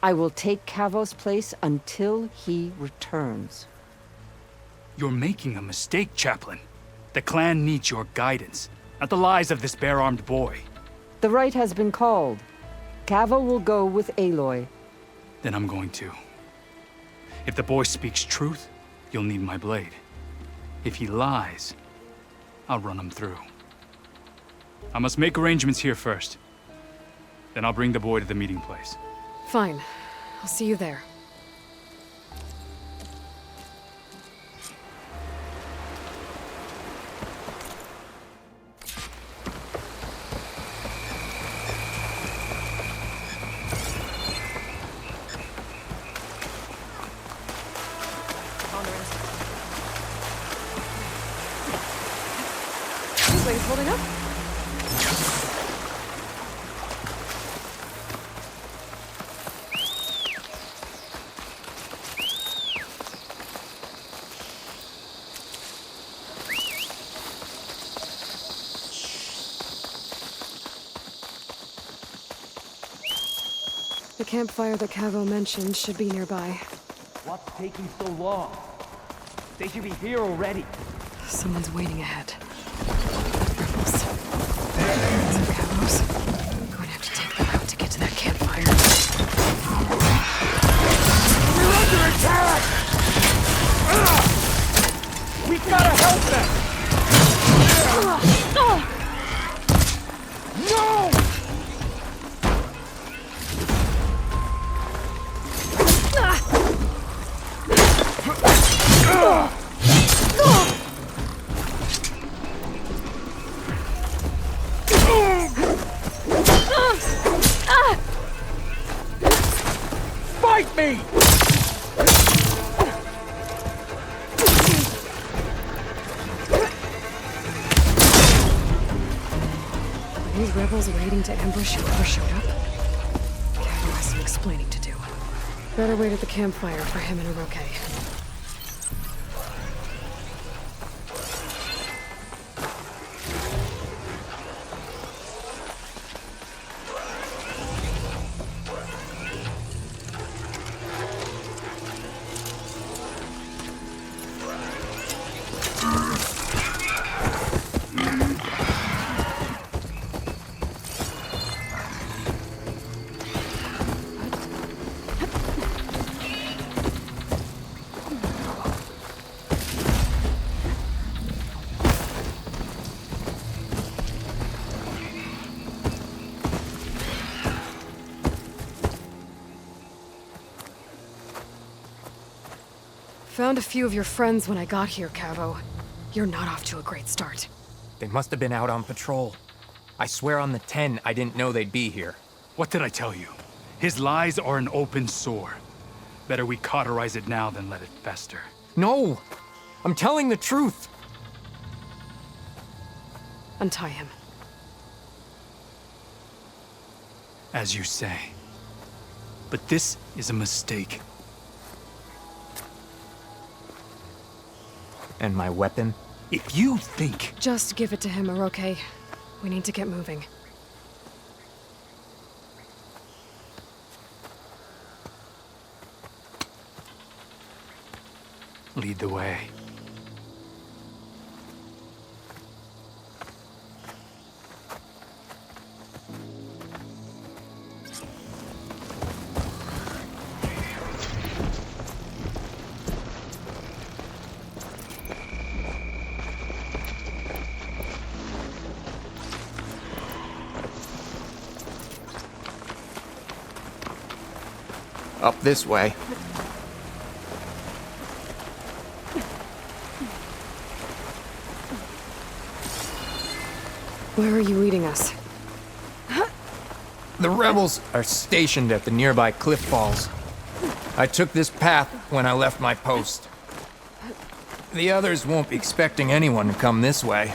[SPEAKER 10] I will take Cavo's place until he returns.
[SPEAKER 19] You're making a mistake, Chaplain. The clan needs your guidance, not the lies of this bare-armed boy.
[SPEAKER 10] The right has been called. Cavo will go with Aloy.
[SPEAKER 19] Then I'm going to. If the boy speaks truth, you'll need my blade. If he lies, I'll run him through. I must make arrangements here first. Then I'll bring the boy to the meeting place.
[SPEAKER 13] Fine. I'll see you there. This way is holding up? The campfire that Cavo mentioned should be nearby.
[SPEAKER 17] What's taking so long? They should be here already.
[SPEAKER 13] Someone's waiting ahead. Rebels. Some Cavos. I'm going to have to take them out to get to that campfire.
[SPEAKER 20] We're under attack! We've got to help them! No! Fight me!
[SPEAKER 13] Are these rebels waiting to ambush whoever showed up? Cavo has some explaining to do. Better wait at the campfire for him and Oroke. Found a few of your friends when I got here, Cavo. You're not off to a great start.
[SPEAKER 20] They must have been out on patrol. I swear on the 10, I didn't know they'd be here.
[SPEAKER 19] What did I tell you? His lies are an open sore. Better we cauterize it now than let it fester.
[SPEAKER 20] No! I'm telling the truth!
[SPEAKER 13] Untie him.
[SPEAKER 19] As you say. But this is a mistake.
[SPEAKER 20] And my weapon?
[SPEAKER 19] If you think...
[SPEAKER 13] Just give it to him, Oroke. We need to get moving.
[SPEAKER 19] Lead the way.
[SPEAKER 20] Up this way.
[SPEAKER 13] Where are you leading us?
[SPEAKER 20] The rebels are stationed at the nearby cliff falls. I took this path when I left my post. The others won't be expecting anyone to come this way.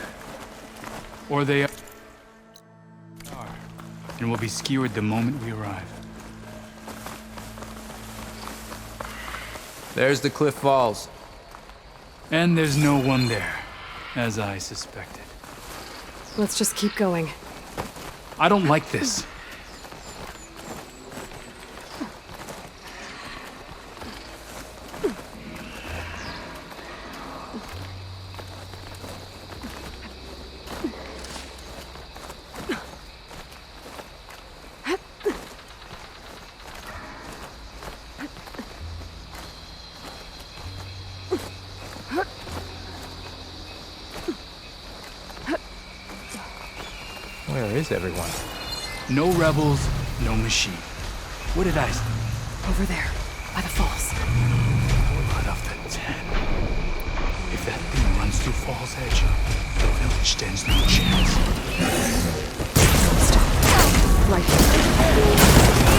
[SPEAKER 19] Or they are. And will be skewered the moment we arrive.
[SPEAKER 20] There's the cliff falls.
[SPEAKER 19] And there's no one there, as I suspected.
[SPEAKER 13] Let's just keep going.
[SPEAKER 19] I don't like this.
[SPEAKER 20] Where is everyone?
[SPEAKER 19] No rebels, no machine. What did I say?
[SPEAKER 13] Over there, by the falls.
[SPEAKER 19] Blood of the 10. If that thing runs through Fall's Edge, the village stands no chance.
[SPEAKER 13] Stop. Right here.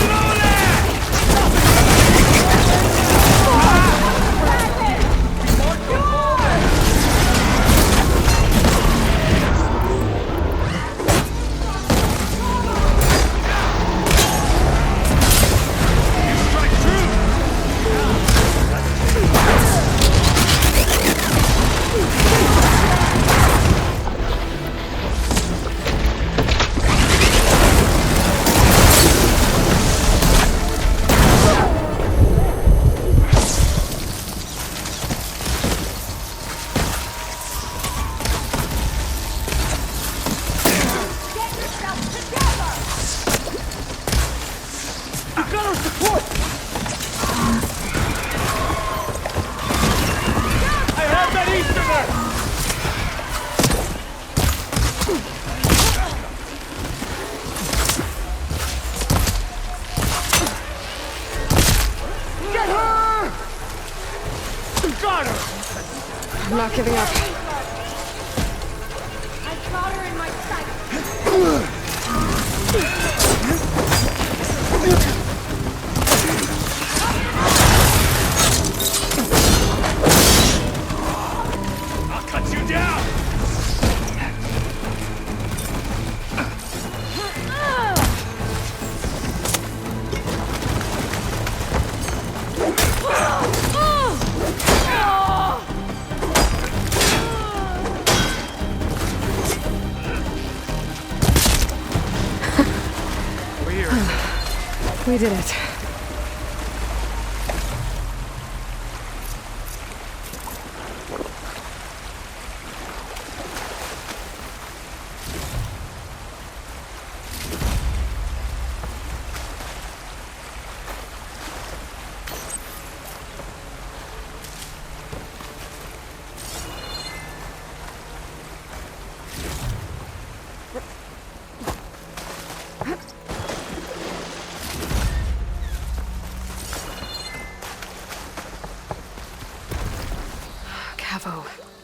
[SPEAKER 13] not giving up.
[SPEAKER 18] I got her in my sight.
[SPEAKER 19] I'll cut you down!
[SPEAKER 13] We did it.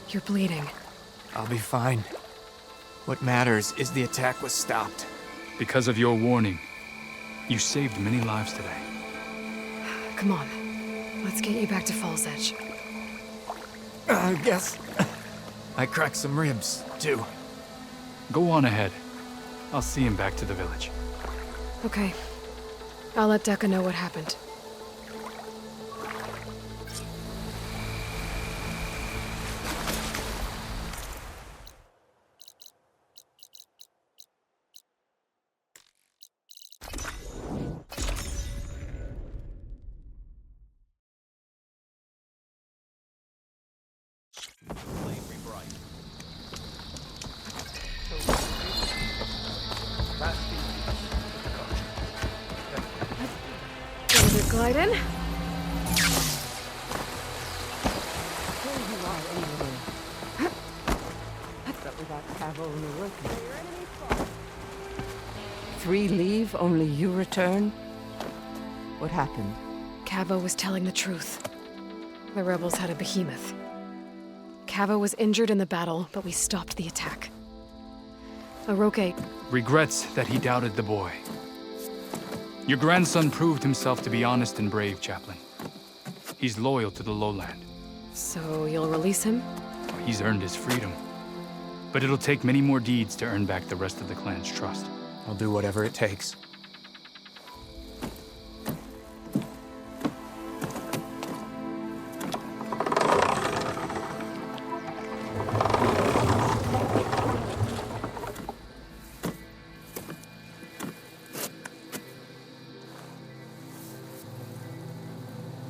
[SPEAKER 13] You're bleeding.
[SPEAKER 20] I'll be fine. What matters is the attack was stopped.
[SPEAKER 19] Because of your warning, you saved many lives today.
[SPEAKER 13] Come on. Let's get you back to Falls Edge.
[SPEAKER 20] I guess I cracked some ribs, too.
[SPEAKER 19] Go on ahead. I'll see him back to the village.
[SPEAKER 13] Okay. I'll let Decca know what happened. Glide in.
[SPEAKER 10] But without Cavo in the working. 3 leave, only you return? What happened?
[SPEAKER 13] Cavo was telling the truth. The rebels had a behemoth. Cavo was injured in the battle, but we stopped the attack. Aroke
[SPEAKER 19] regrets that he doubted the boy. Your grandson proved himself to be honest and brave, Chaplain. He's loyal to the lowland.
[SPEAKER 13] So you'll release him?
[SPEAKER 19] He's earned his freedom. But it'll take many more deeds to earn back the rest of the clan's trust.
[SPEAKER 20] I'll do whatever it takes.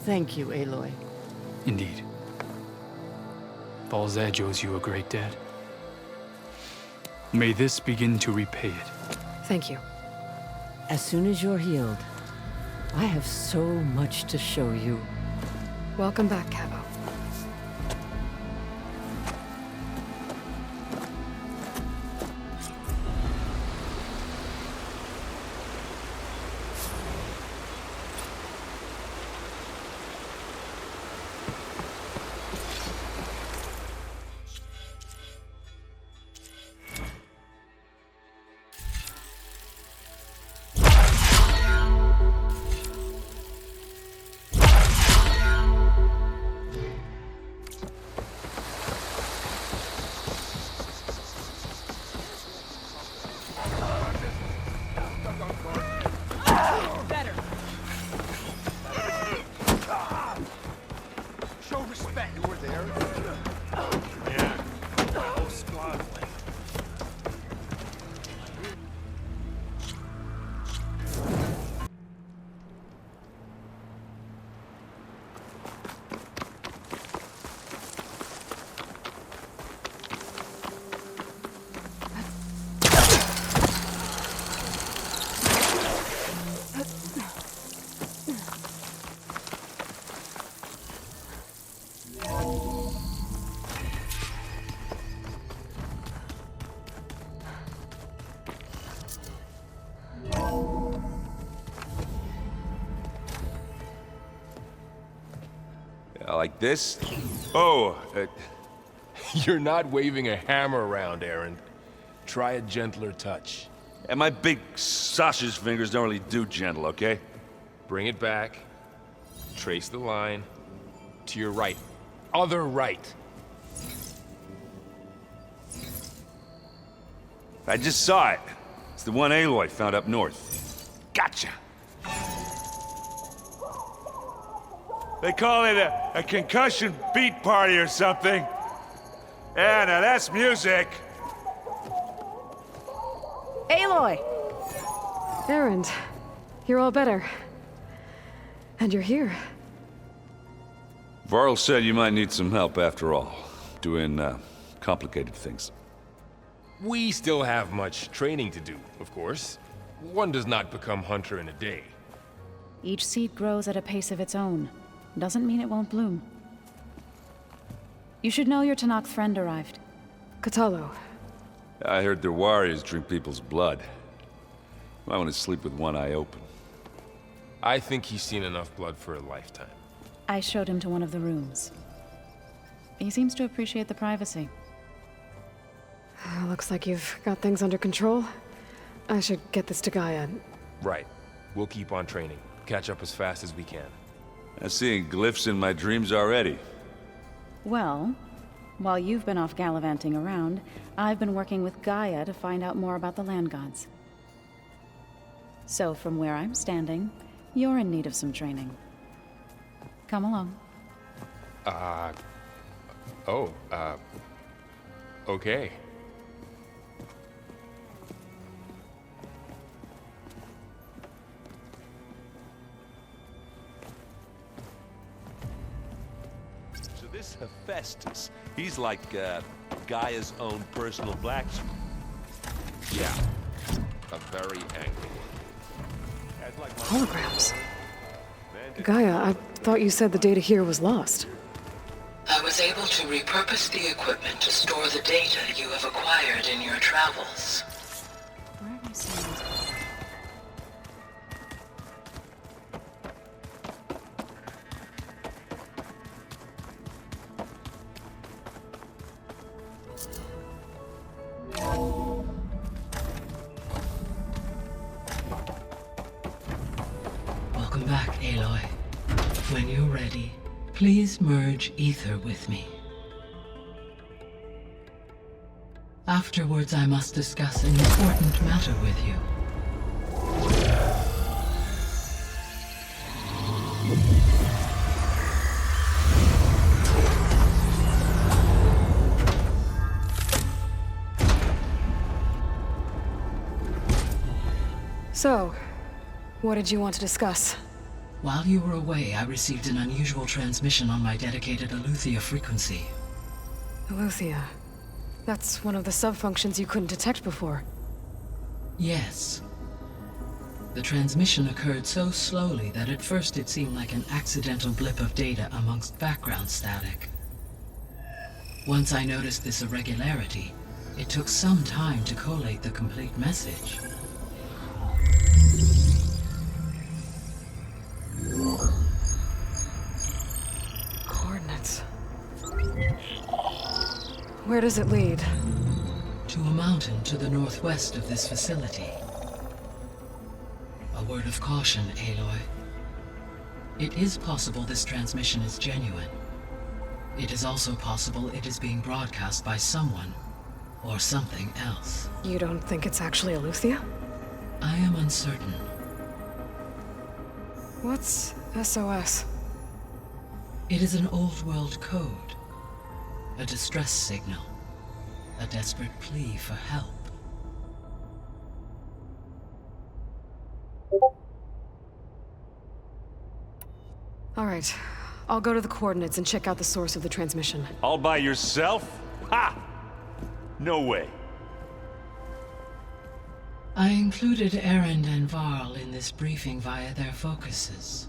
[SPEAKER 10] Thank you, Aloy.
[SPEAKER 19] Indeed. Falls Edge owes you a great debt. May this begin to repay it.
[SPEAKER 13] Thank you.
[SPEAKER 10] As soon as you're healed, I have so much to show you.
[SPEAKER 13] Welcome back, Cavo.
[SPEAKER 21] Like this? Oh, You're not waving a hammer around, Aaron. Try a gentler touch.
[SPEAKER 22] And my big sausage fingers don't really do gentle, okay?
[SPEAKER 21] Bring it back. Trace the line. To your right. Other right.
[SPEAKER 22] I just saw it. It's the one Aloy found up north. Gotcha! They call it a concussion beat party or something. Yeah, now that's music.
[SPEAKER 13] Aloy! Aaron, you're all better. And you're here.
[SPEAKER 22] Varl said you might need some help after all, doing complicated things.
[SPEAKER 21] We still have much training to do, of course. One does not become hunter in a day.
[SPEAKER 23] Each seed grows at a pace of its own. Doesn't mean it won't bloom. You should know your Tanakh friend arrived.
[SPEAKER 13] Katalo.
[SPEAKER 22] I heard their warriors drink people's blood. I want to sleep with one eye open.
[SPEAKER 21] I think he's seen enough blood for a lifetime.
[SPEAKER 23] I showed him to one of the rooms. He seems to appreciate the privacy.
[SPEAKER 13] Looks like you've got things under control. I should get this to GAIA.
[SPEAKER 21] Right. We'll keep on training. Catch up as fast as we can.
[SPEAKER 22] I'm seeing glyphs in my dreams already.
[SPEAKER 23] Well, while you've been off gallivanting around, I've been working with GAIA to find out more about the land gods. So from where I'm standing, you're in need of some training. Come along.
[SPEAKER 21] Okay.
[SPEAKER 22] So this Hephaestus, he's like Gaia's own personal blacksmith.
[SPEAKER 21] Yeah. A very angry one.
[SPEAKER 13] Holograms. GAIA, I thought you said the data here was lost.
[SPEAKER 24] I was able to repurpose the equipment to store the data you have acquired in your travels.
[SPEAKER 23] Where have I seen this?
[SPEAKER 24] Welcome back, Aloy. When you're ready, please merge ether with me. Afterwards, I must discuss an important matter with you.
[SPEAKER 13] So, what did you want to discuss?
[SPEAKER 24] While you were away, I received an unusual transmission on my dedicated Aletheia frequency.
[SPEAKER 13] Aletheia. That's one of the sub-functions you couldn't detect before.
[SPEAKER 24] Yes. The transmission occurred so slowly that at first it seemed like an accidental blip of data amongst background static. Once I noticed this irregularity, it took some time to collate the complete message.
[SPEAKER 13] Coordinates. Where does it lead?
[SPEAKER 24] To a mountain to the northwest of this facility. A word of caution, Aloy. It is possible this transmission is genuine. It is also possible it is being broadcast by someone or something else.
[SPEAKER 13] You don't think it's actually Aletheia?
[SPEAKER 24] I am uncertain.
[SPEAKER 13] What's SOS?
[SPEAKER 24] It is an old world code. A distress signal. A desperate plea for help.
[SPEAKER 13] All right. I'll go to the coordinates and check out the source of the transmission.
[SPEAKER 22] All by yourself? Ha! No way.
[SPEAKER 24] I included Aaron and Varl in this briefing via their focuses.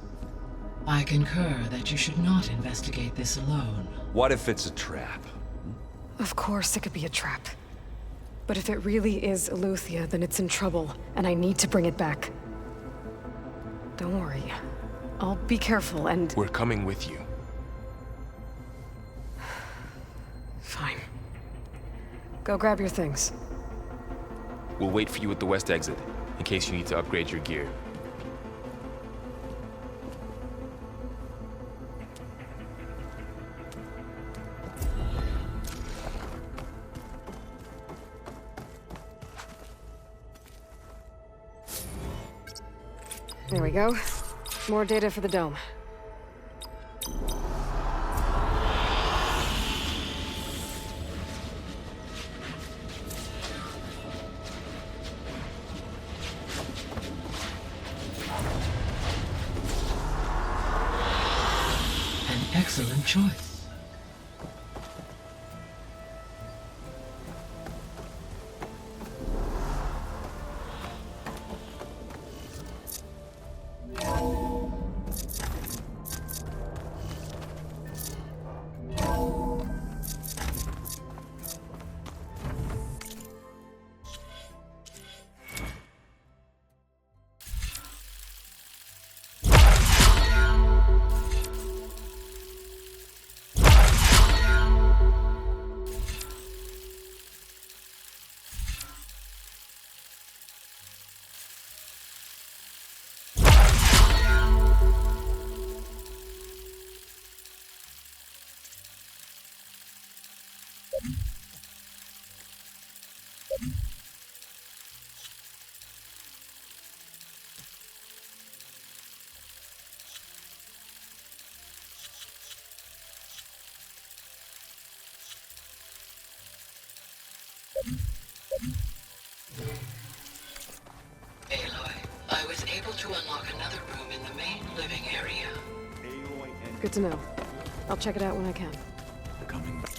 [SPEAKER 24] I concur that you should not investigate this alone.
[SPEAKER 22] What if it's a trap?
[SPEAKER 13] Of course it could be a trap. But if it really is Aletheia, then it's in trouble, and I need to bring it back. Don't worry. I'll be careful and...
[SPEAKER 21] We're coming with you.
[SPEAKER 13] Fine. Go grab your things.
[SPEAKER 21] We'll wait for you at the west exit, in case you need to upgrade your gear.
[SPEAKER 13] There we go. More data for the dome.
[SPEAKER 24] An excellent choice. Aloy, I was able to unlock another room in the main living area.
[SPEAKER 13] Good to know. I'll check it out when I can.
[SPEAKER 7] Coming back.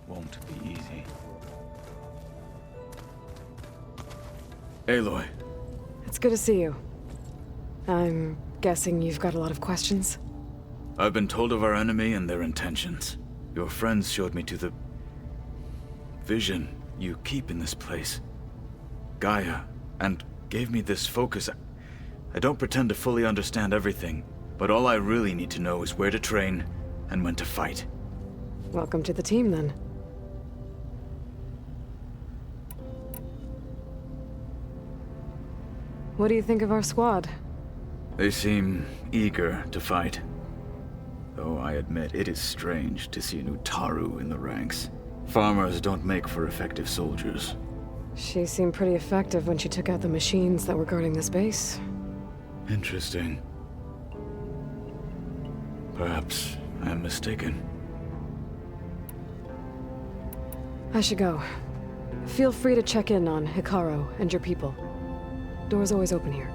[SPEAKER 7] Won't be easy. Aloy.
[SPEAKER 13] It's good to see you. I'm guessing you've got a lot of questions?
[SPEAKER 7] I've been told of our enemy and their intentions. Your friends showed me to the vision you keep in this place, GAIA, and gave me this focus. I don't pretend to fully understand everything, but all I really need to know is where to train and when to fight.
[SPEAKER 13] Welcome to the team, then. What do you think of our squad?
[SPEAKER 7] They seem eager to fight. Though I admit it is strange to see a new Taru in the ranks. Farmers don't make for effective soldiers.
[SPEAKER 13] She seemed pretty effective when she took out the machines that were guarding this base.
[SPEAKER 7] Interesting. Perhaps I am mistaken.
[SPEAKER 13] I should go. Feel free to check in on Hekarro and your people. Door's always open here.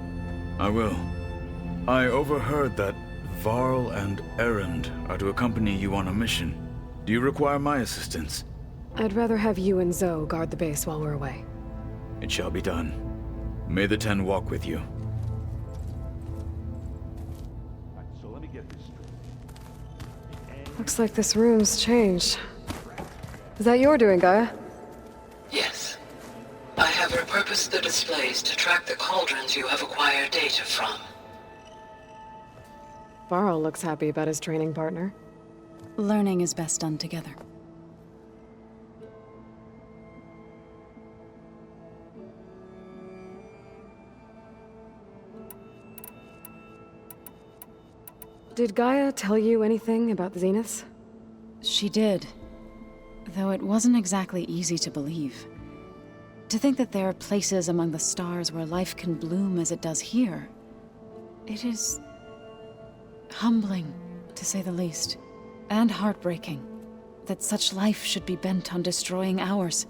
[SPEAKER 7] I will. I overheard that Varl and Erend are to accompany you on a mission. Do you require my assistance?
[SPEAKER 13] I'd rather have you and Zoe guard the base while we're away.
[SPEAKER 7] It shall be done. May the Ten walk with you.
[SPEAKER 4] So let me get this straight.
[SPEAKER 13] Looks like this room's changed. Is that your doing, GAIA?
[SPEAKER 24] Yes. I have repurposed the displays to track the cauldrons you have acquired data from.
[SPEAKER 13] Varl looks happy about his training partner.
[SPEAKER 23] Learning is best done together.
[SPEAKER 13] Did Gaia tell you anything about the Zeniths?
[SPEAKER 23] She did. Though it wasn't exactly easy to believe. To think that there are places among the stars where life can bloom as it does here. It is humbling, to say the least, and heartbreaking, that such life should be bent on destroying ours.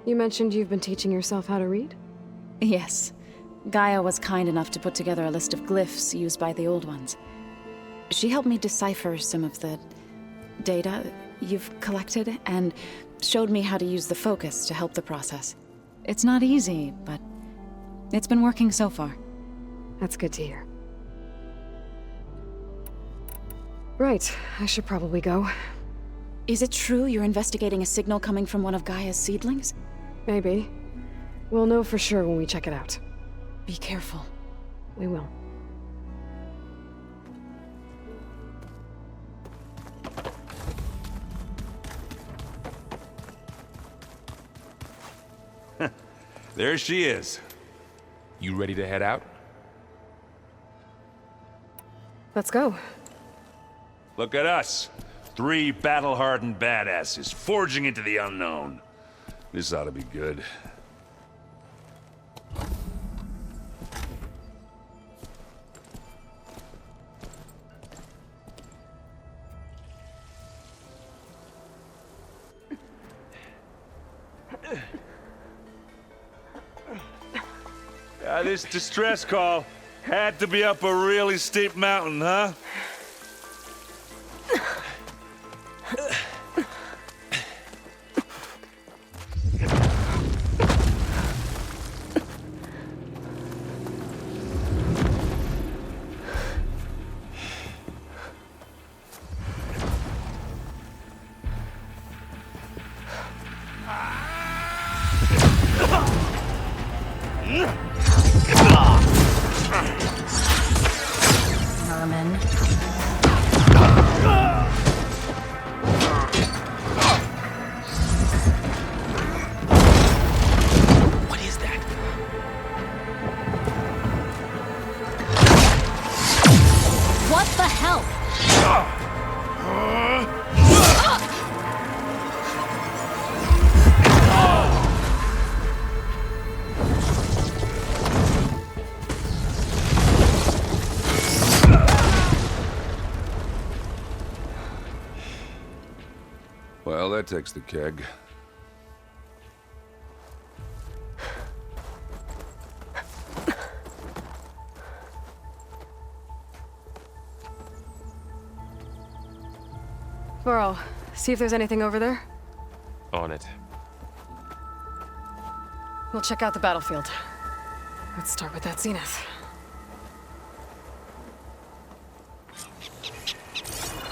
[SPEAKER 13] You mentioned you've been teaching yourself how to read?
[SPEAKER 23] Yes. Gaia was kind enough to put together a list of glyphs used by the Old Ones. She helped me decipher some of the data you've collected, and showed me how to use the focus to help the process. It's not easy, but it's been working so far.
[SPEAKER 13] That's good to hear. Right, I should probably go.
[SPEAKER 23] Is it true you're investigating a signal coming from one of Gaia's seedlings?
[SPEAKER 13] Maybe. We'll know for sure when we check it out.
[SPEAKER 23] Be careful.
[SPEAKER 13] We will.
[SPEAKER 22] There she is.
[SPEAKER 21] You ready to head out?
[SPEAKER 13] Let's go.
[SPEAKER 22] Look at us. 3 battle-hardened badasses forging into the unknown. This ought to be good. This distress call had to be up a really steep mountain, huh?
[SPEAKER 5] Well, that takes the keg.
[SPEAKER 13] Burl, see if there's anything over there.
[SPEAKER 21] On it.
[SPEAKER 13] We'll check out the battlefield. Let's start with that Zenith.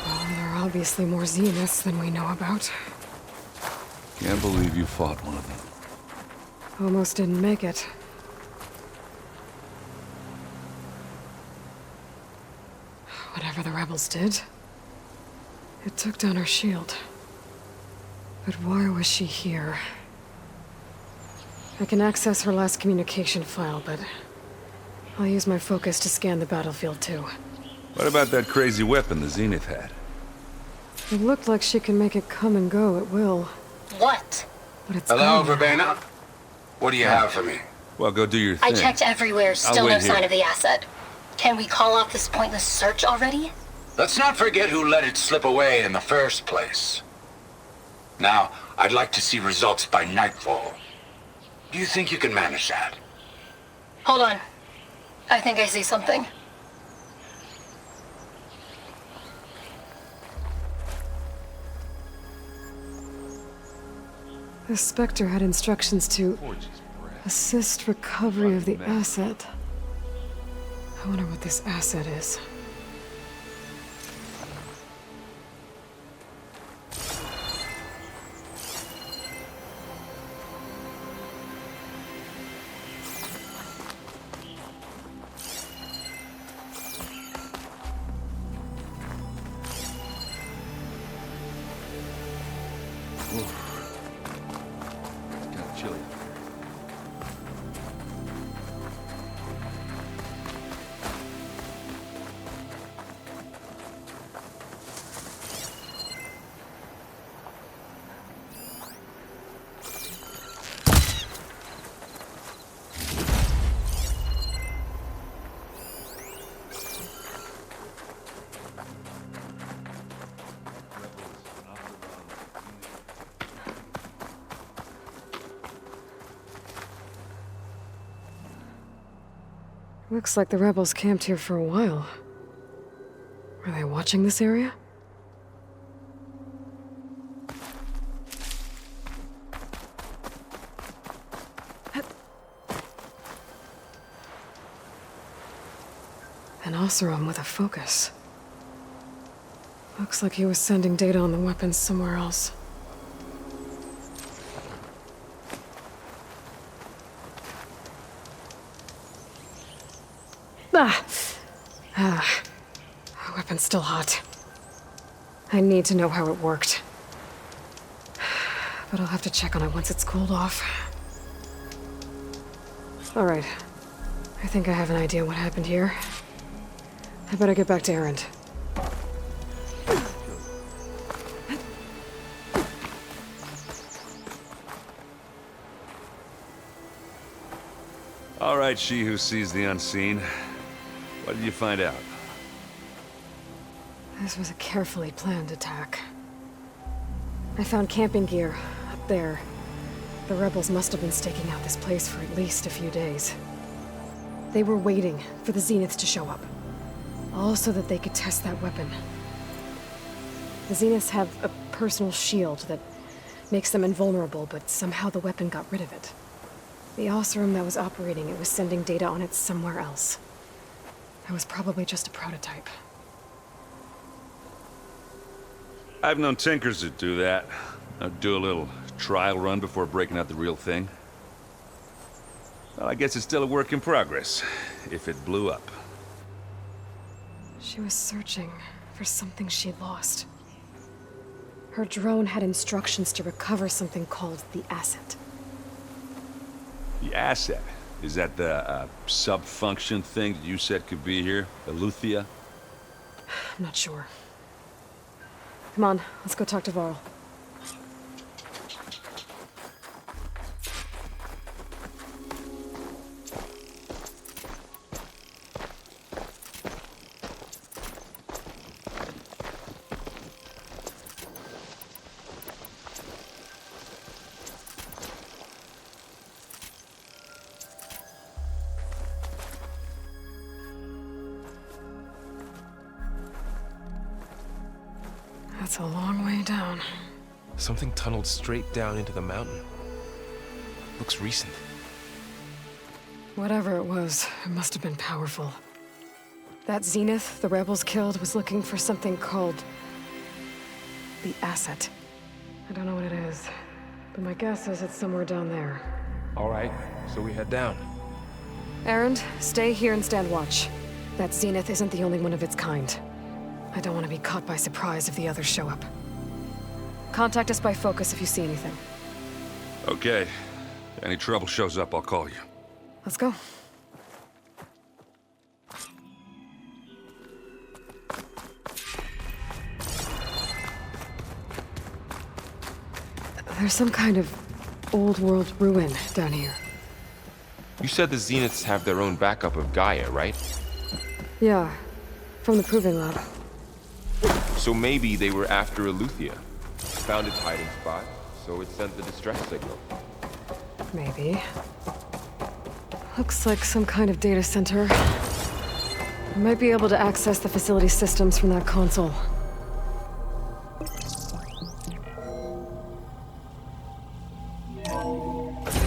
[SPEAKER 13] Well, there are obviously more Zeniths than we know about.
[SPEAKER 5] Can't believe you fought one of them.
[SPEAKER 13] Almost didn't make it. Whatever the rebels did, it took down her shield. But why was she here? I can access her last communication file, but I'll use my focus to scan the battlefield too.
[SPEAKER 5] What about that crazy weapon the Zenith had?
[SPEAKER 13] It looked like she can make it come and go at will.
[SPEAKER 6] What?
[SPEAKER 13] But it's
[SPEAKER 6] Hello,
[SPEAKER 13] gone.
[SPEAKER 6] Verbena? What do you have for me?
[SPEAKER 5] Well, go do your thing.
[SPEAKER 6] I checked everywhere,
[SPEAKER 5] I'll
[SPEAKER 6] still
[SPEAKER 5] wait
[SPEAKER 6] no
[SPEAKER 5] here.
[SPEAKER 6] sign of the asset. Can we call off this pointless search already? Let's not forget who let it slip away in the first place. Now, I'd like to see results by nightfall. Do you think you can manage that? Hold on. I think I see something.
[SPEAKER 13] The Spectre had instructions to assist recovery of the asset. I wonder what this asset is.
[SPEAKER 5] It's kind of chilly.
[SPEAKER 13] Looks like the rebels camped here for a while. Are they watching this area? An Oseram with a focus. Looks like he was sending data on the weapons somewhere else. The weapon's still hot. I need to know how it worked. But I'll have to check on it once it's cooled off. Alright. I think I have an idea what happened here. I better get back to Erend.
[SPEAKER 5] All right, she who sees the unseen. What did you find out?
[SPEAKER 13] This was a carefully planned attack. I found camping gear up there. The rebels must have been staking out this place for at least a few days. They were waiting for the Zeniths to show up. All so that they could test that weapon. The Zeniths have a personal shield that makes them invulnerable, but somehow the weapon got rid of it. The Oseram that was operating it was sending data on it somewhere else. It was probably just a prototype.
[SPEAKER 5] I've known tinkers that do that. Do a little trial run before breaking out the real thing. Well, I guess it's still a work in progress, if it blew up.
[SPEAKER 13] She was searching for something she lost. Her drone had instructions to recover something called the asset.
[SPEAKER 5] The asset? Is that the sub-function thing that you said could be here? Eleuthia?
[SPEAKER 13] I'm not sure. Come on, let's go talk to Varl. That's a long way down.
[SPEAKER 21] Something tunneled straight down into the mountain. Looks recent.
[SPEAKER 13] Whatever it was, it must have been powerful. That Zenith the rebels killed was looking for something called the asset. I don't know what it is, but my guess is it's somewhere down there.
[SPEAKER 21] All right, so we head down.
[SPEAKER 13] Erend, stay here and stand watch. That Zenith isn't the only one of its kind. I don't want to be caught by surprise if the others show up. Contact us by focus if you see anything.
[SPEAKER 5] Okay. Any trouble shows up, I'll call you.
[SPEAKER 13] Let's go. There's some kind of old world ruin down here.
[SPEAKER 21] You said the Zeniths have their own backup of GAIA, right?
[SPEAKER 13] Yeah, from the Proving Lab.
[SPEAKER 21] So maybe they were after Eleuthia. Found its hiding spot, so it sent the distress signal.
[SPEAKER 13] Maybe. Looks like some kind of data center. I might be able to access the facility systems from that console.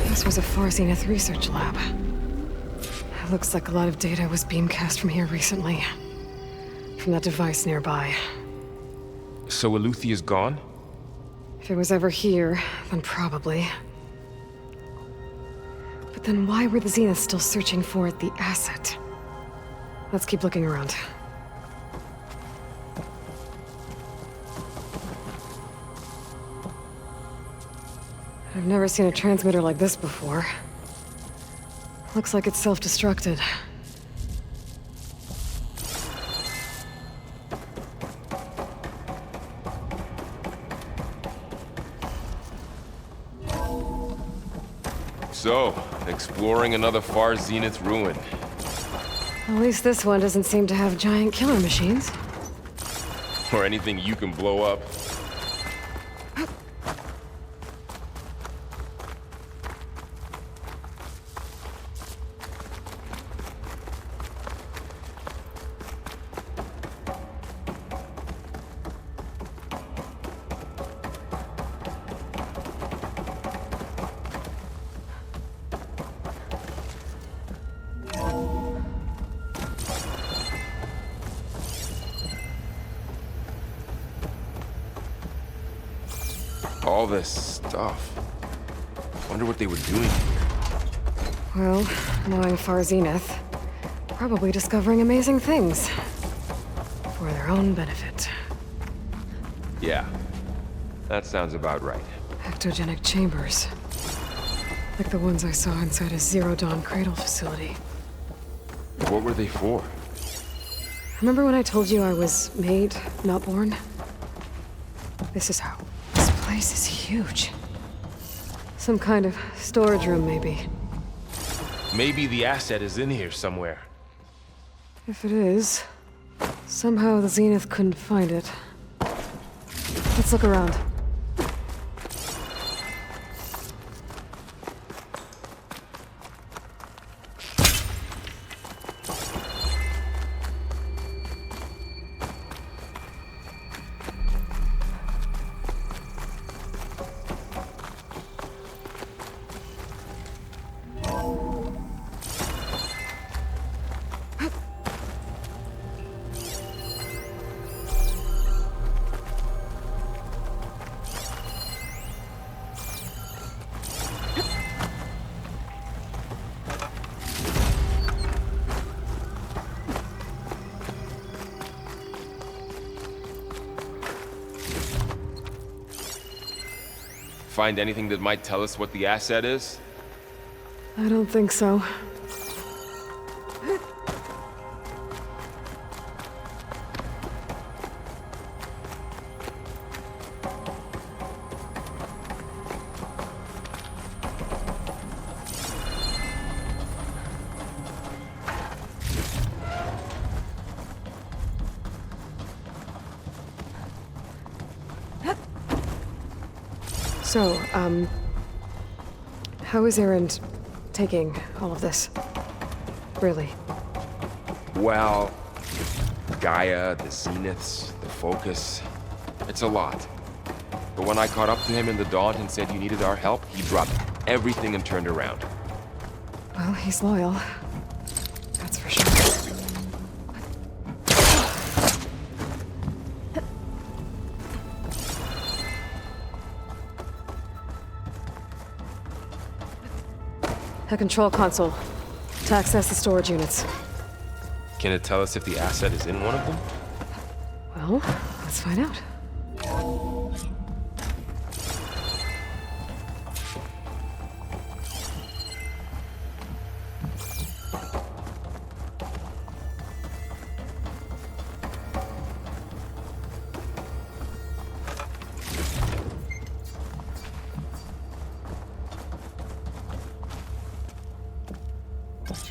[SPEAKER 13] This was a Far Zenith research lab. It looks like a lot of data was beamcast from here recently. From that device nearby.
[SPEAKER 21] So Eleuthia's gone?
[SPEAKER 13] If it was ever here, then probably. But then why were the Zeniths still searching for the asset? Let's keep looking around. I've never seen a transmitter like this before. Looks like it's self-destructed.
[SPEAKER 21] So, exploring another Far Zenith ruin.
[SPEAKER 13] At least this one doesn't seem to have giant killer machines.
[SPEAKER 21] Or anything you can blow up. All this stuff. Wonder what they were doing here.
[SPEAKER 13] Well, knowing Far Zenith, probably discovering amazing things. For their own benefit.
[SPEAKER 21] Yeah, that sounds about right.
[SPEAKER 13] Ectogenic chambers. Like the ones I saw inside a Zero Dawn cradle facility.
[SPEAKER 21] What were they for?
[SPEAKER 13] Remember when I told you I was made, not born? This is how. This place is huge. Some kind of storage room, maybe.
[SPEAKER 21] Maybe the asset is in here somewhere.
[SPEAKER 13] If it is, somehow the Zenith couldn't find it. Let's look around.
[SPEAKER 21] Find anything that might tell us what the asset is?
[SPEAKER 13] I don't think so. So, how is Erend taking all of this? Really?
[SPEAKER 21] Well, GAIA, the Zeniths, the Focus, it's a lot. But when I caught up to him in the Daunt and said you needed our help, he dropped everything and turned around.
[SPEAKER 13] Well, he's loyal. That's for sure. A control console. To access the storage units.
[SPEAKER 21] Can it tell us if the asset is in one of them?
[SPEAKER 13] Well, let's find out.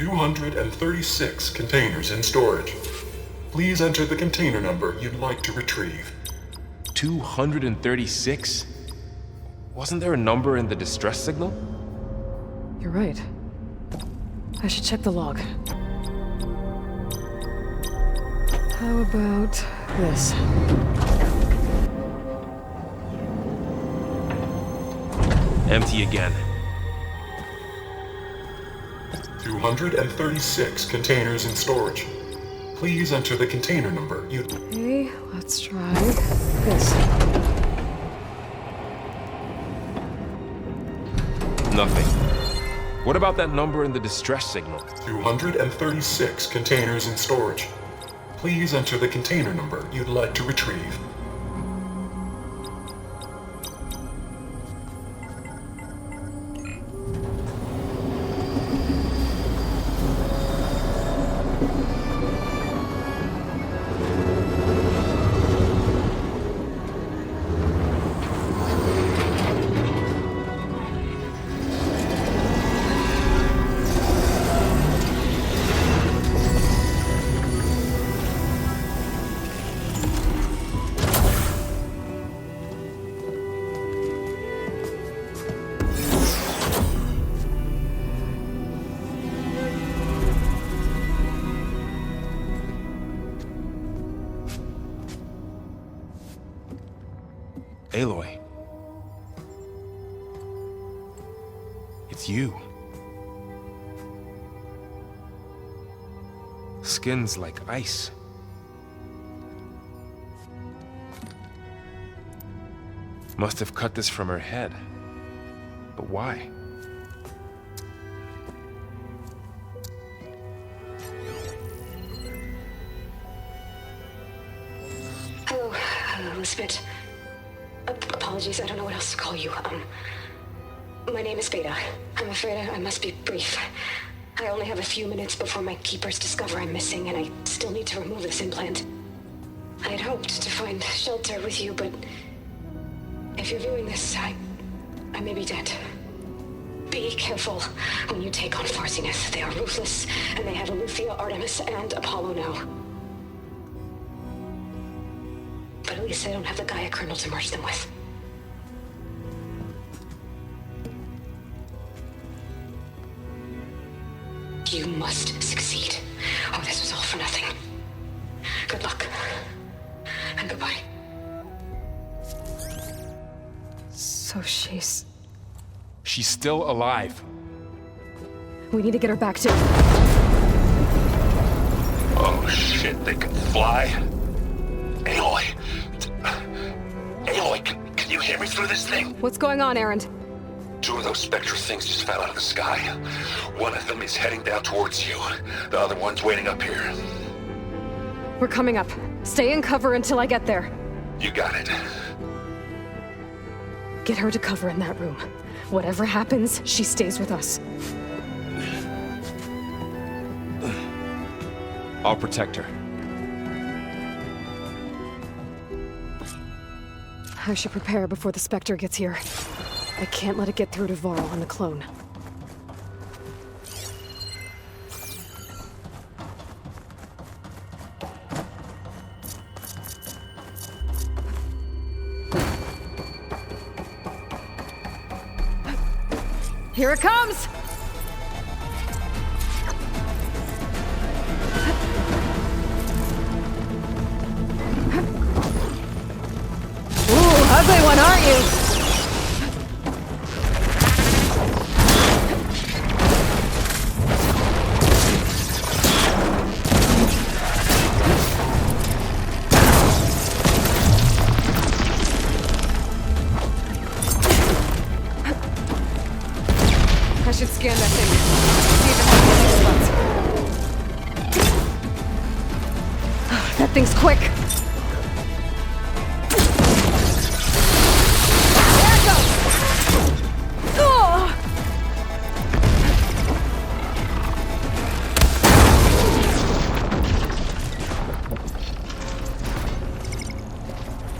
[SPEAKER 1] $236 containers in storage. Please enter the container number you'd like to retrieve.
[SPEAKER 21] 236? Wasn't there a number in the distress signal?
[SPEAKER 13] You're right. I should check the log. How about this?
[SPEAKER 21] Empty again.
[SPEAKER 1] 236 containers in storage. Please enter the container number you...
[SPEAKER 13] Okay, let's try this.
[SPEAKER 21] Nothing. What about that number in the distress signal?
[SPEAKER 1] 236 containers in storage. Please enter the container number you'd like to retrieve.
[SPEAKER 21] Aloy. It's you. Skin's like ice. Must have cut this from her head. But why?
[SPEAKER 13] Hello, Elisabet. Apologies, I don't know what else to call you. My name is Beta. I'm afraid I must be brief. I only have a few minutes before my keepers discover I'm missing, and I still need to remove this implant. I had hoped to find shelter with you, but if you're viewing this, I may be dead. Be careful when you take on Farsiness. They are ruthless, and they have Eleuthia, Artemis, and Apollo now. But at least I don't have the Gaia kernel to merge them with. You must succeed, or this was all for nothing. Good luck, and goodbye. So she's
[SPEAKER 21] still alive.
[SPEAKER 13] We need to get her back to...
[SPEAKER 6] Oh shit, they can fly? Aloy! Aloy, can you hear me through this thing?
[SPEAKER 13] What's going on, Erend?
[SPEAKER 6] 2 of those spectral things just fell out of the sky. One of them is heading down towards you. The other one's waiting up here.
[SPEAKER 13] We're coming up. Stay in cover until I get there.
[SPEAKER 6] You got it.
[SPEAKER 13] Get her to cover in that room. Whatever happens, she stays with us.
[SPEAKER 21] I'll protect her.
[SPEAKER 13] I should prepare before the Spectre gets here. I can't let it get through to Varl on the clone. Here it comes! Ooh, ugly one, aren't you? I should scan that thing. See if it has any spots. That thing's quick. There it goes! Oh!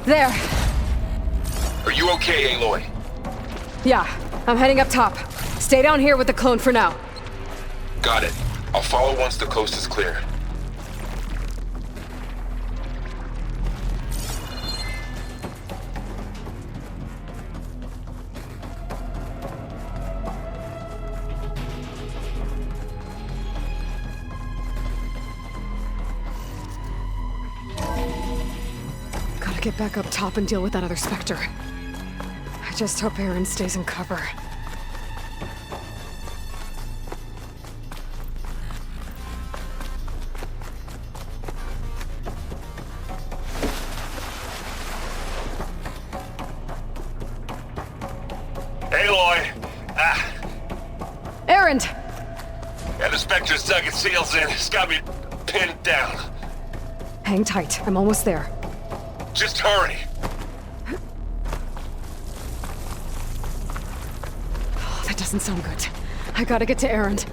[SPEAKER 13] There.
[SPEAKER 6] Are you okay, Aloy?
[SPEAKER 13] Yeah, I'm heading up top. Stay down here with the clone for now.
[SPEAKER 6] Got it. I'll follow once the coast is clear.
[SPEAKER 13] Gotta get back up top and deal with that other Spectre. I just hope Erend stays in cover.
[SPEAKER 6] Aloy!
[SPEAKER 13] Erend!
[SPEAKER 6] Yeah, the Spectre's dug its heels in. It's got me pinned down.
[SPEAKER 13] Hang tight. I'm almost there.
[SPEAKER 6] Just hurry.
[SPEAKER 13] Oh, that doesn't sound good. I gotta get to Erend.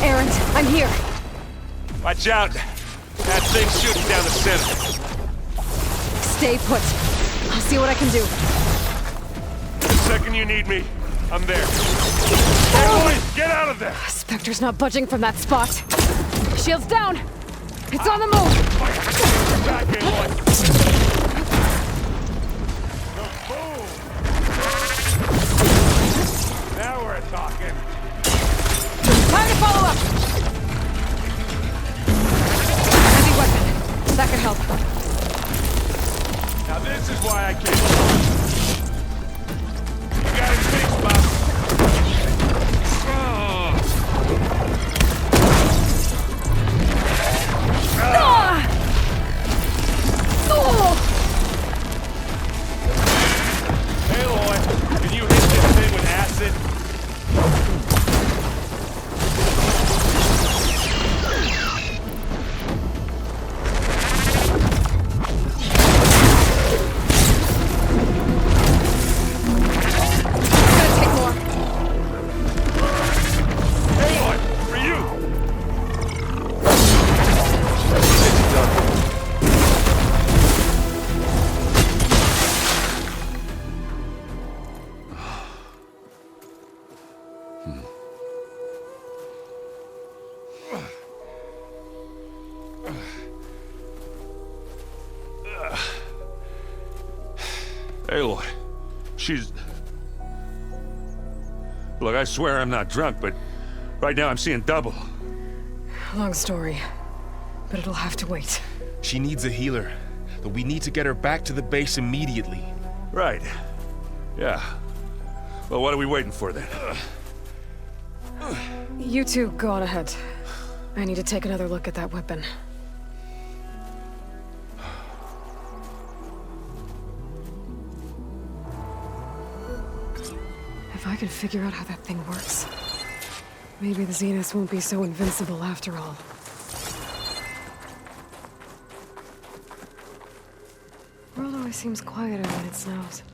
[SPEAKER 13] Erend, I'm here.
[SPEAKER 22] Watch out. That thing's shooting down the center.
[SPEAKER 13] Stay put. I'll see what I can do.
[SPEAKER 22] The second you need me, I'm there. Hey, boys, get out of there!
[SPEAKER 13] Spectre's not budging from that spot. Shields down! It's on the move!
[SPEAKER 22] Back, Aloy. Now we're talking.
[SPEAKER 13] Time to follow up! Heavy weapon. That could help.
[SPEAKER 22] Now this is why I came along. You got it fixed, Bob. Aloy, she's... Look, I swear I'm not drunk, but right now I'm seeing double.
[SPEAKER 13] Long story, but it'll have to wait.
[SPEAKER 21] She needs a healer, but we need to get her back to the base immediately.
[SPEAKER 22] Right. Yeah. Well, what are we waiting for then?
[SPEAKER 13] You two go on ahead. I need to take another look at that weapon. If I can figure out how that thing works, maybe the Zeniths won't be so invincible after all. The world always seems quieter when it snows.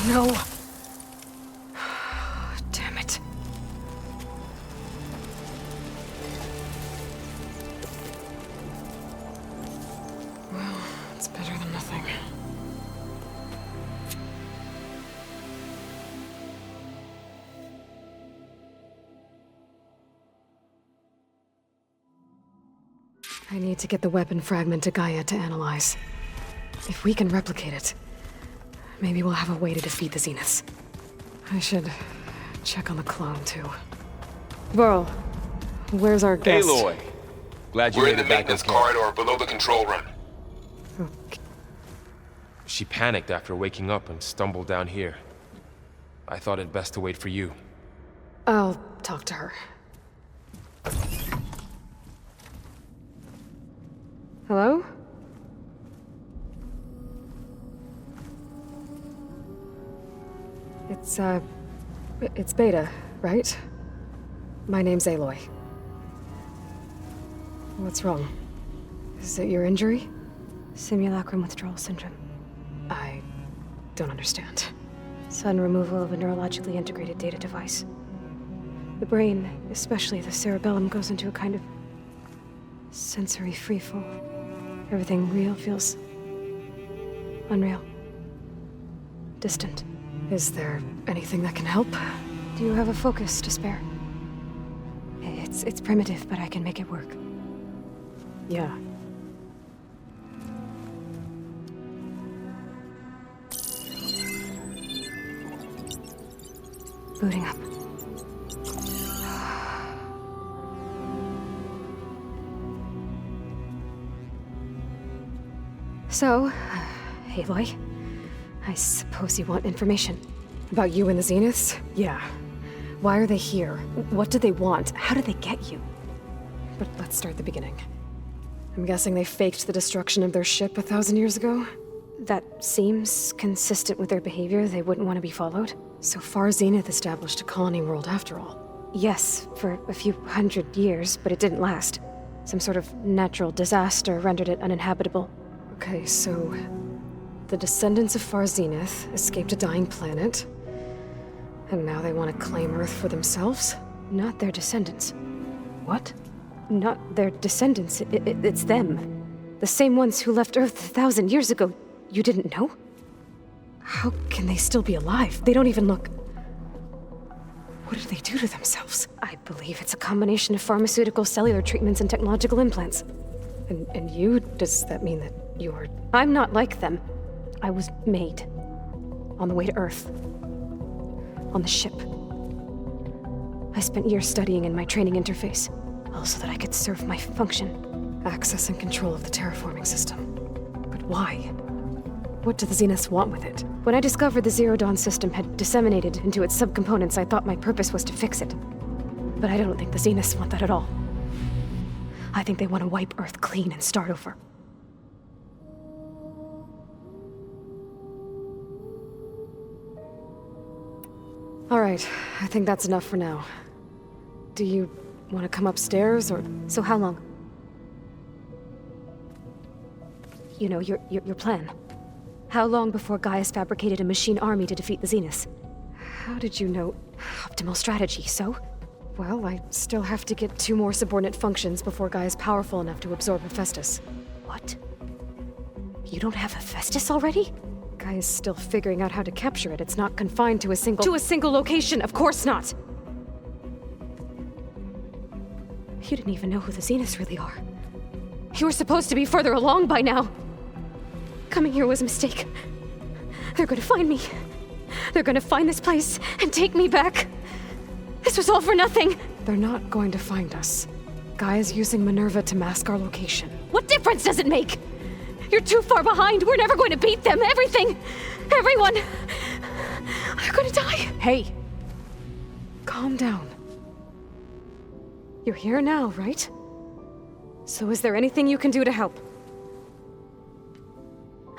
[SPEAKER 13] No. Damn it. Well, it's better than nothing. I need to get the weapon fragment to GAIA to analyze. If we can replicate it, maybe we'll have a way to defeat the Zeniths. I should check on the clone, too. Burl, where's our guest?
[SPEAKER 21] Aloy! Glad you made it back okay. We're in the maintenance corridor
[SPEAKER 22] below the control room.
[SPEAKER 13] Okay.
[SPEAKER 21] She panicked after waking up and stumbled down here. I thought it best to wait for you.
[SPEAKER 13] I'll talk to her. Hello? It's Beta, right? My name's Aloy. What's wrong? Is it your injury?
[SPEAKER 9] Simulacrum withdrawal syndrome.
[SPEAKER 13] I don't understand.
[SPEAKER 9] Sudden removal of a neurologically integrated data device. The brain, especially the cerebellum, goes into a kind of sensory freefall. Everything real feels unreal. Distant.
[SPEAKER 13] Is there anything that can help?
[SPEAKER 9] Do you have a focus to spare? It's primitive, but I can make it work.
[SPEAKER 13] Yeah.
[SPEAKER 9] Booting up.
[SPEAKER 13] So, Aloy, I suppose you want information. About you and the Zeniths? Yeah. Why are they here? What do they want? How did they get you? But let's start at the beginning. I'm guessing they faked the destruction of their ship 1,000 years ago?
[SPEAKER 9] That seems consistent with their behavior. They wouldn't want to be followed.
[SPEAKER 13] So far, Zenith established a colony world after all.
[SPEAKER 9] Yes, for a few hundred years, but it didn't last. Some sort of natural disaster rendered it uninhabitable.
[SPEAKER 13] Okay, so the descendants of Far Zenith escaped a dying planet, and now they want to claim Earth for themselves?
[SPEAKER 9] Not their descendants.
[SPEAKER 13] What?
[SPEAKER 9] Not their descendants. It's them. The same ones who left Earth 1,000 years ago. You didn't know?
[SPEAKER 13] How can they still be alive? They don't even look... What did they do to themselves?
[SPEAKER 9] I believe it's a combination of pharmaceutical, cellular treatments, and technological implants. And you? Does that mean that you're... I'm not like them. I was made. On the way to Earth. On the ship. I spent years studying in my training interface, all so that I could serve my function. Access and control of the terraforming system. But why? What do the Zeniths want with it? When I discovered the Zero Dawn system had disseminated into its subcomponents, I thought my purpose was to fix it. But I don't think the Zeniths want that at all. I think they want to wipe Earth clean and start over. All right, I think that's enough for now. Do you want to come upstairs, or... So how long? You know, your plan. How long before Gaia's fabricated a machine army to defeat the Zeniths? How did you know? Optimal strategy, so? Well, I still have to get 2 more subordinate functions before Gaia's powerful enough to absorb Hephaestus. What? You don't have Hephaestus already? Gaia's still figuring out how to capture it. It's not confined to a single... To a single location, of course not! You didn't even know who the Zeniths really are. You were supposed to be further along by now. Coming here was a mistake. They're gonna find me. They're gonna find this place and take me back. This was all for nothing. They're not going to find us. Gaia's using Minerva to mask our location. What difference does it make? You're too far behind. We're never going to beat them. Everything. Everyone. They're gonna die. Hey. Calm down. You're here now, right? So is there anything you can do to help?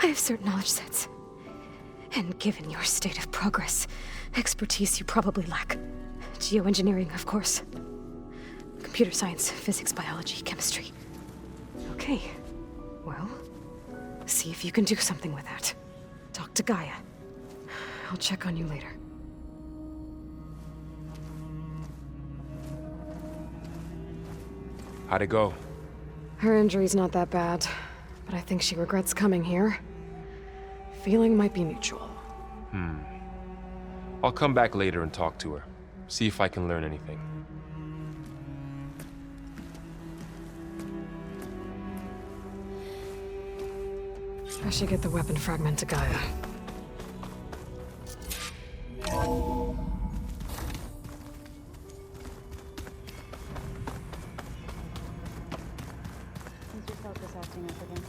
[SPEAKER 9] I have certain knowledge sets. And given your state of progress, expertise you probably lack. Geoengineering, of course. Computer science, physics, biology, chemistry. Okay. Well, see if you can do something with that. Talk to Gaia. I'll check on you later.
[SPEAKER 21] How'd it go?
[SPEAKER 9] Her injury's not that bad, but I think she regrets coming here. Feeling might be mutual.
[SPEAKER 21] I'll come back later and talk to her. See if I can learn anything.
[SPEAKER 9] I should get the weapon fragment to Gaia.
[SPEAKER 23] Is your focus acting up again?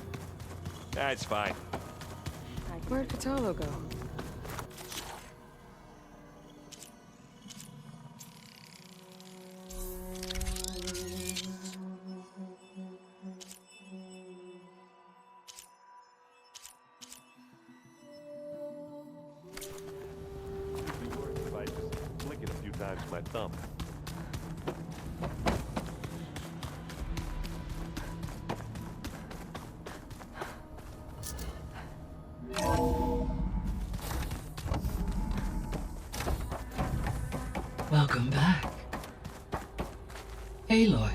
[SPEAKER 5] That's fine.
[SPEAKER 9] Where'd Kepala go?
[SPEAKER 22] My thumb.
[SPEAKER 24] Welcome back. Aloy,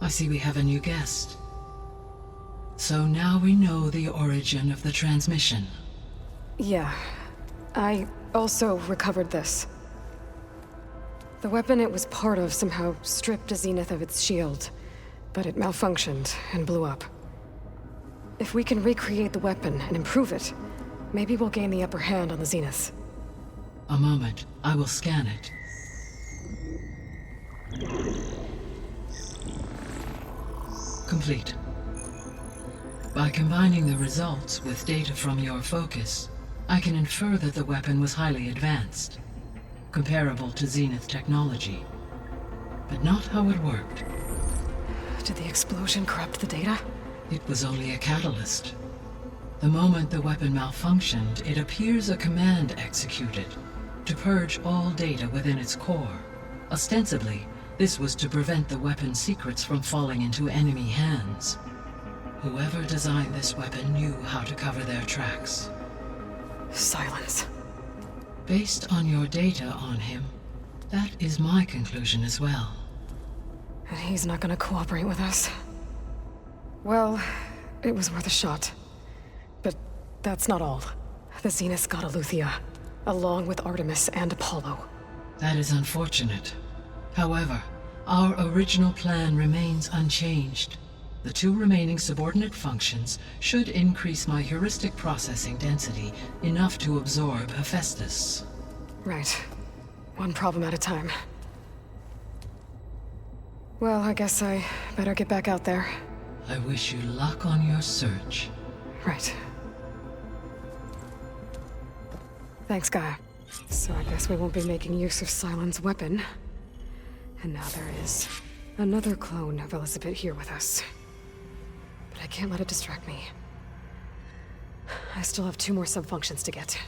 [SPEAKER 24] I see we have a new guest. So now we know the origin of the transmission.
[SPEAKER 9] Yeah. I also recovered this. The weapon it was part of somehow stripped a Zenith of its shield, but it malfunctioned and blew up. If we can recreate the weapon and improve it, maybe we'll gain the upper hand on the Zeniths.
[SPEAKER 24] A moment, I will scan it. Complete. By combining the results with data from your focus, I can infer that the weapon was highly advanced. Comparable to Zenith technology, but not how it worked.
[SPEAKER 9] Did the explosion corrupt the data?
[SPEAKER 24] It was only a catalyst. The moment the weapon malfunctioned, it appears a command executed to purge all data within its core. Ostensibly, this was to prevent the weapon's secrets from falling into enemy hands. Whoever designed this weapon knew how to cover their tracks.
[SPEAKER 9] Silence.
[SPEAKER 24] Based on your data on him, that is my conclusion as well.
[SPEAKER 9] And he's not gonna cooperate with us. Well, it was worth a shot. But that's not all. The Zeniths got Eleuthia, along with Artemis and Apollo.
[SPEAKER 24] That is unfortunate. However, our original plan remains unchanged. The 2 remaining subordinate functions should increase my heuristic processing density enough to absorb Hephaestus.
[SPEAKER 13] Right. One problem at a time. Well, I guess I better get back out there.
[SPEAKER 24] I wish you luck on your search.
[SPEAKER 13] Right. Thanks, Gaia. So I guess we won't be making use of Cylon's weapon. And now there is another clone of Elisabet here with us. But I can't let it distract me. I still have 2 more sub-functions to get.